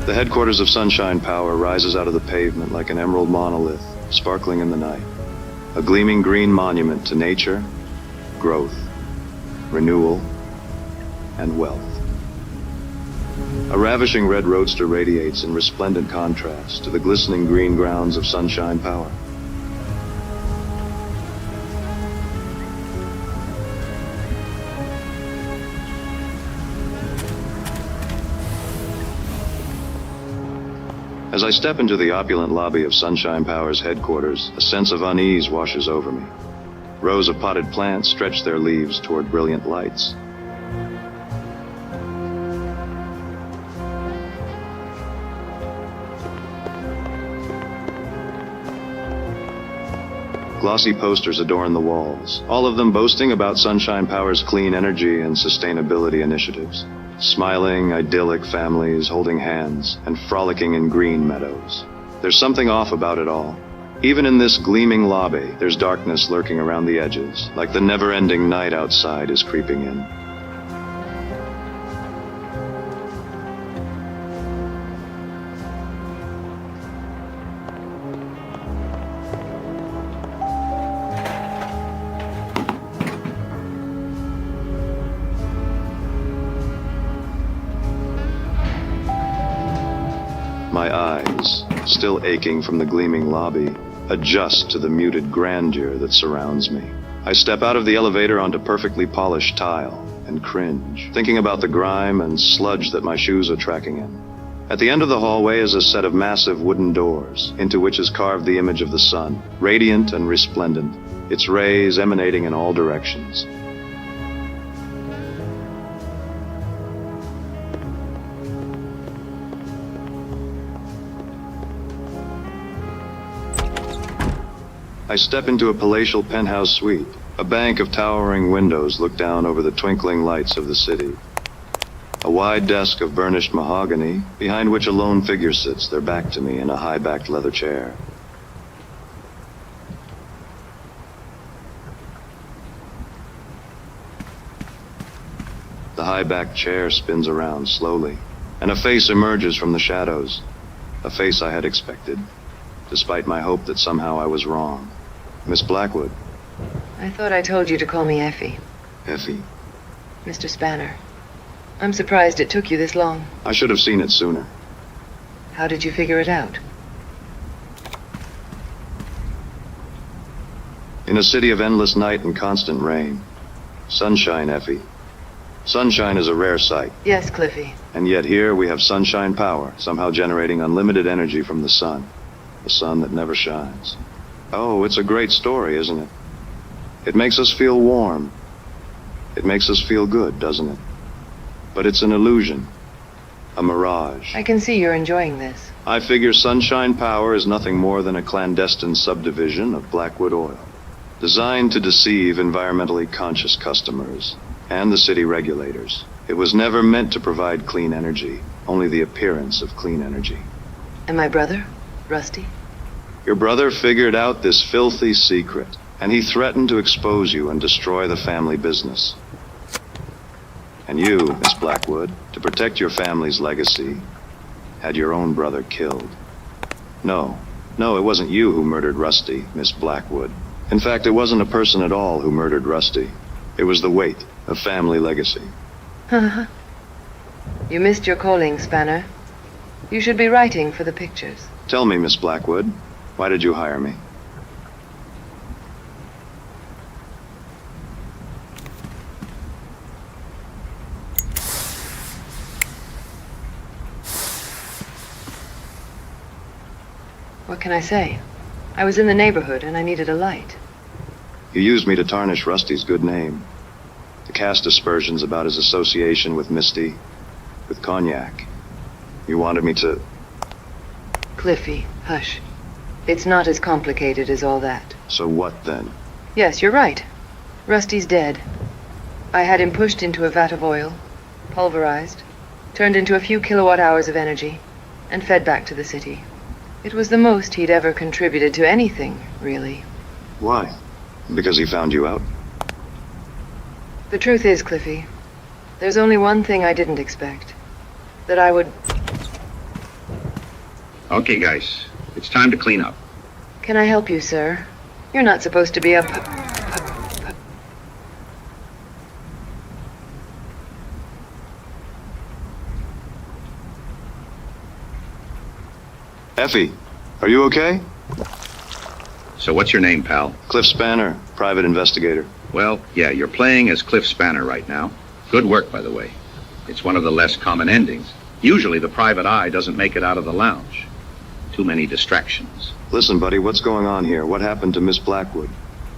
[SPEAKER 1] The headquarters of Sunshine Power rises out of the pavement like an emerald monolith, sparkling in the night. A gleaming green monument to nature, growth, renewal, and wealth. A ravishing red roadster radiates in resplendent contrast to the glistening green grounds of Sunshine Power. As I step into the opulent lobby of Sunshine Power's headquarters, a sense of unease washes over me. Rows of potted plants stretch their leaves toward brilliant lights. Glossy posters adorn the walls, all of them boasting about Sunshine Power's clean energy and sustainability initiatives. Smiling, idyllic families holding hands and frolicking in green meadows. There's something off about it all. Even in this gleaming lobby, there's darkness lurking around the edges, like the never-ending night outside is creeping in. My eyes, still aching from the gleaming lobby, adjust to the muted grandeur that surrounds me. I step out of the elevator onto perfectly polished tile and cringe, thinking about the grime and sludge that my shoes are tracking in. At the end of the hallway is a set of massive wooden doors, into which is carved the image of the sun, radiant and resplendent, its rays emanating in all directions. I step into a palatial penthouse suite. A bank of towering windows look down over the twinkling lights of the city. A wide desk of burnished mahogany, behind which a lone figure sits, their back to me in a high-backed leather chair. The high-backed chair spins around slowly, and a face emerges from the shadows. A face I had expected, despite my hope that somehow I was wrong. Miss Blackwood.
[SPEAKER 2] I thought I told you to call me Effie.
[SPEAKER 1] Effie.
[SPEAKER 2] Mr. Spanner. I'm surprised it took you this long.
[SPEAKER 1] I should have seen it sooner.
[SPEAKER 2] How did you figure it out?
[SPEAKER 1] In a city of endless night and constant rain. Sunshine, Effie. Sunshine is a rare sight.
[SPEAKER 2] Yes, Cliffy.
[SPEAKER 1] And yet here we have Sunshine Power, somehow generating unlimited energy from the sun. The sun that never shines. Oh, it's a great story, isn't it? It makes us feel warm. It makes us feel good, doesn't it? But it's an illusion. A mirage.
[SPEAKER 2] I can see you're enjoying this.
[SPEAKER 1] I figure Sunshine Power is nothing more than a clandestine subdivision of Blackwood Oil, designed to deceive environmentally conscious customers and the city regulators. It was never meant to provide clean energy. only the appearance of clean energy.
[SPEAKER 2] And my brother, Rusty?
[SPEAKER 1] Your brother figured out this filthy secret, and he threatened to expose you and destroy the family business. And you, Miss Blackwood, to protect your family's legacy, had your own brother killed. No, it wasn't you who murdered Rusty, Miss Blackwood. In fact, it wasn't a person at all who murdered Rusty. It was the weight of family legacy.
[SPEAKER 2] You missed your calling, Spanner. You should be writing for the pictures.
[SPEAKER 1] Tell me, Miss Blackwood, why did you hire me?
[SPEAKER 2] What can I say? I was in the neighborhood and I needed a light.
[SPEAKER 1] You used me to tarnish Rusty's good name. To cast aspersions about his association with Misty, with Cognac. You wanted me to...
[SPEAKER 2] Cliffy, hush. It's not as complicated as all that.
[SPEAKER 1] So what then?
[SPEAKER 2] Yes, you're right. Rusty's dead. I had him pushed into a vat of oil, pulverized, turned into a few kilowatt hours of energy, and fed back to the city. It was the most he'd ever contributed to anything, really.
[SPEAKER 1] Why? Because he found you out?
[SPEAKER 2] The truth is, Cliffy, there's only one thing I didn't expect. That I would...
[SPEAKER 4] Okay, guys. It's time to clean up.
[SPEAKER 2] Can I help you, sir? You're not supposed to be up...
[SPEAKER 1] Effie, are you okay?
[SPEAKER 4] So what's your name, pal?
[SPEAKER 1] Cliff Spanner, private investigator.
[SPEAKER 4] Well, yeah, you're playing as Cliff Spanner right now. Good work, by the way. It's one of the less common endings. Usually the private eye doesn't make it out of the lounge. Too many distractions.
[SPEAKER 1] Listen, buddy, what's going on here? What happened to Miss Blackwood?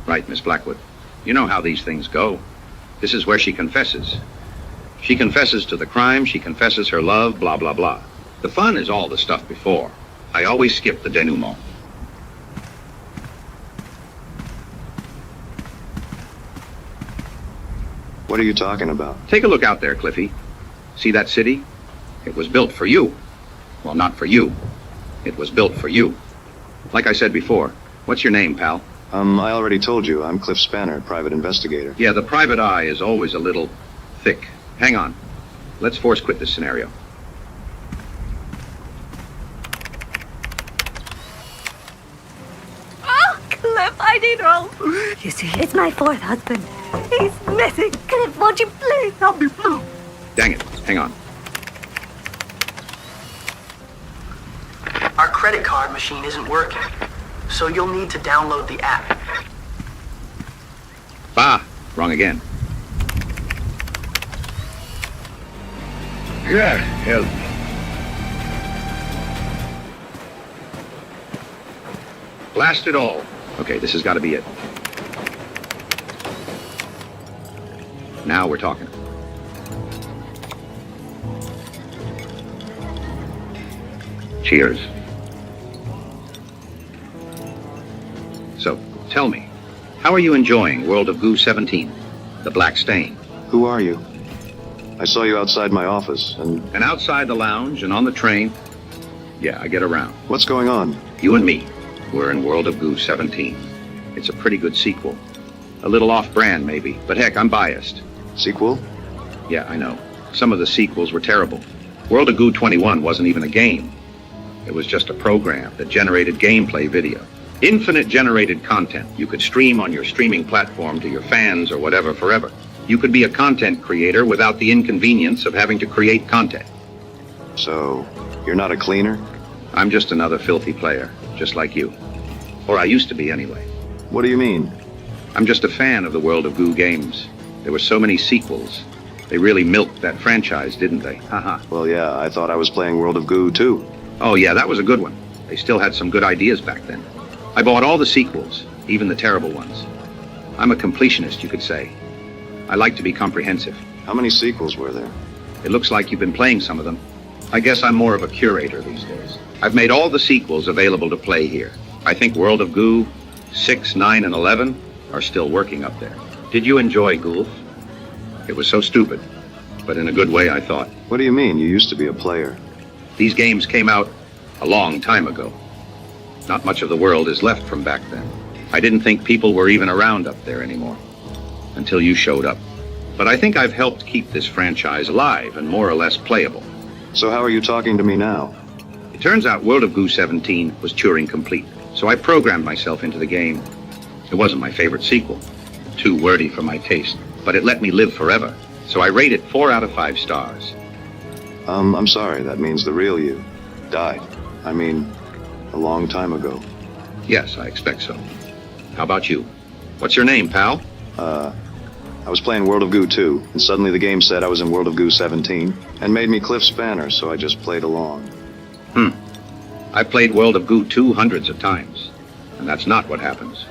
[SPEAKER 4] Right, Miss Blackwood. You know how these things go. This is where she confesses. She confesses to the crime, she confesses her love, blah, blah, blah. The fun is all the stuff before. I always skip the denouement.
[SPEAKER 1] What are you talking about?
[SPEAKER 4] Take a look out there, Cliffy. See that city? It was built for you. Well, not for you. It was built for you. Like I said before, what's your name, pal?
[SPEAKER 1] I already told you. I'm Cliff Spanner, private investigator.
[SPEAKER 4] Yeah, the private eye is always a little thick. Hang on. Let's force quit this scenario.
[SPEAKER 13] Cliff, I need help. You see, it's my fourth husband. He's missing. Cliff, won't you please help me?
[SPEAKER 4] Dang it. Hang on.
[SPEAKER 12] Our credit card machine isn't working, so you'll need to download the app.
[SPEAKER 4] Bah! Wrong again.
[SPEAKER 3] God help me.
[SPEAKER 4] Blast it all. Okay, this has got to be it. Now we're talking. Cheers. So, tell me, how are you enjoying World of Goo 17, the Black Stain?
[SPEAKER 1] Who are you? I saw you outside my office, and
[SPEAKER 4] outside the lounge and on the train. Yeah, I get around.
[SPEAKER 1] What's going on?
[SPEAKER 4] You and me, we're in World of Goo 17. It's a pretty good sequel. A little off-brand, maybe, but heck, I'm biased.
[SPEAKER 1] Sequel?
[SPEAKER 4] Yeah, I know. Some of the sequels were terrible. World of Goo 21 wasn't even a game. It was just a program that generated gameplay video. Infinite generated content you could stream on your streaming platform to your fans or whatever forever. You could be a content creator without the inconvenience of having to create content.
[SPEAKER 1] So, you're not a cleaner?
[SPEAKER 4] I'm just another filthy player, just like you. Or I used to be anyway.
[SPEAKER 1] What do you mean?
[SPEAKER 4] I'm just a fan of the World of Goo games. There were so many sequels. They really milked that franchise, didn't they? Haha.
[SPEAKER 1] Well, yeah, I thought I was playing World of Goo, too.
[SPEAKER 4] Oh, yeah, that was a good one. They still had some good ideas back then. I bought all the sequels, even the terrible ones. I'm a completionist, you could say. I like to be comprehensive.
[SPEAKER 1] How many sequels were there?
[SPEAKER 4] It looks like you've been playing some of them. I guess I'm more of a curator these days. I've made all the sequels available to play here. I think World of Goo 6, 9, and 11 are still working up there. Did you enjoy Goof? It was so stupid. but in a good way, I thought.
[SPEAKER 1] What do you mean? You used to be a player.
[SPEAKER 4] These games came out a long time ago. Not much of the world is left from back then. I didn't think people were even around up there anymore, until you showed up. But I think I've helped keep this franchise alive and more or less playable.
[SPEAKER 1] So how are you talking to me now?
[SPEAKER 4] It turns out World of Goo 17 was Turing complete, so I programmed myself into the game. It wasn't my favorite sequel, too wordy for my taste, but it let me live forever, so I rate it 4 out of 5 stars.
[SPEAKER 1] I'm sorry, that means the real you died. I mean, a long time ago.
[SPEAKER 4] Yes, I expect so. How about you? What's your name, pal?
[SPEAKER 1] I was playing World of Goo 2, and suddenly the game said I was in World of Goo 17, and made me Cliff Spanner, so I just played along.
[SPEAKER 4] I've played World of Goo 2 hundreds of times, and that's not what happens.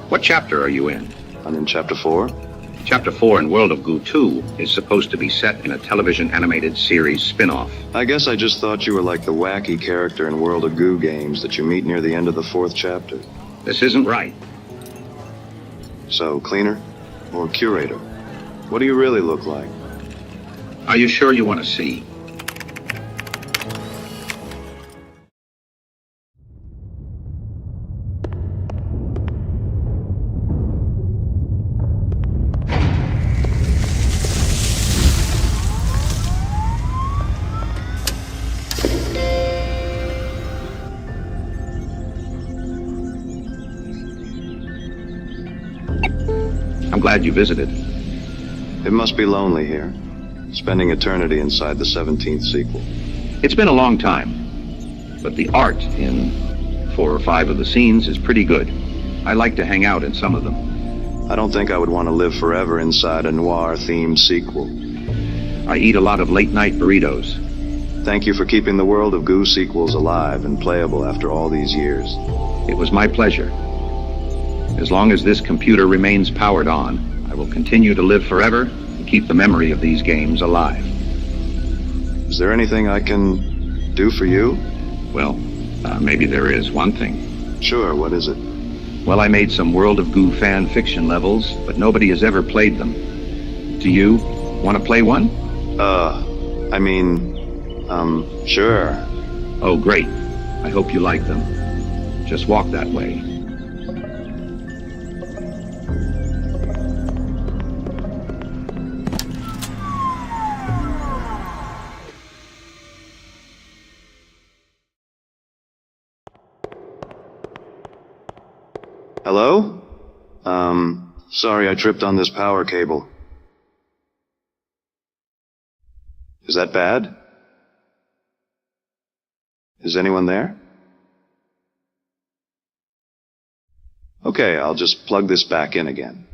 [SPEAKER 4] What chapter are you in?
[SPEAKER 1] I'm in Chapter 4.
[SPEAKER 4] Chapter 4 in World of Goo 2 is supposed to be set in a television animated series spin-off.
[SPEAKER 1] I guess I just thought you were like the wacky character in World of Goo games that you meet near the end of the 4th chapter.
[SPEAKER 4] This isn't right.
[SPEAKER 1] So, cleaner? Or curator? What do you really look like?
[SPEAKER 4] Are you sure you want to see? I'm glad you visited.
[SPEAKER 1] It must be lonely here, spending eternity inside the 17th sequel.
[SPEAKER 4] It's been a long time, but the art in 4 or 5 of the scenes is pretty good. I like to hang out in some of them.
[SPEAKER 1] I don't think I would want to live forever inside a noir-themed sequel.
[SPEAKER 4] I eat a lot of late-night burritos.
[SPEAKER 1] Thank you for keeping the World of Goo sequels alive and playable after all these years.
[SPEAKER 4] It was my pleasure. As long as this computer remains powered on, I will continue to live forever and keep the memory of these games alive.
[SPEAKER 1] Is there anything I can do for you?
[SPEAKER 4] Well, maybe there is one thing.
[SPEAKER 1] Sure, what is it?
[SPEAKER 4] Well, I made some World of Goo fan fiction levels, but nobody has ever played them. Do you want to play one?
[SPEAKER 1] Sure.
[SPEAKER 4] Oh, great. I hope you like them. Just walk that way.
[SPEAKER 1] Hello? Sorry I tripped on this power cable. Is that bad? Is anyone there? Okay, I'll just plug this back in again.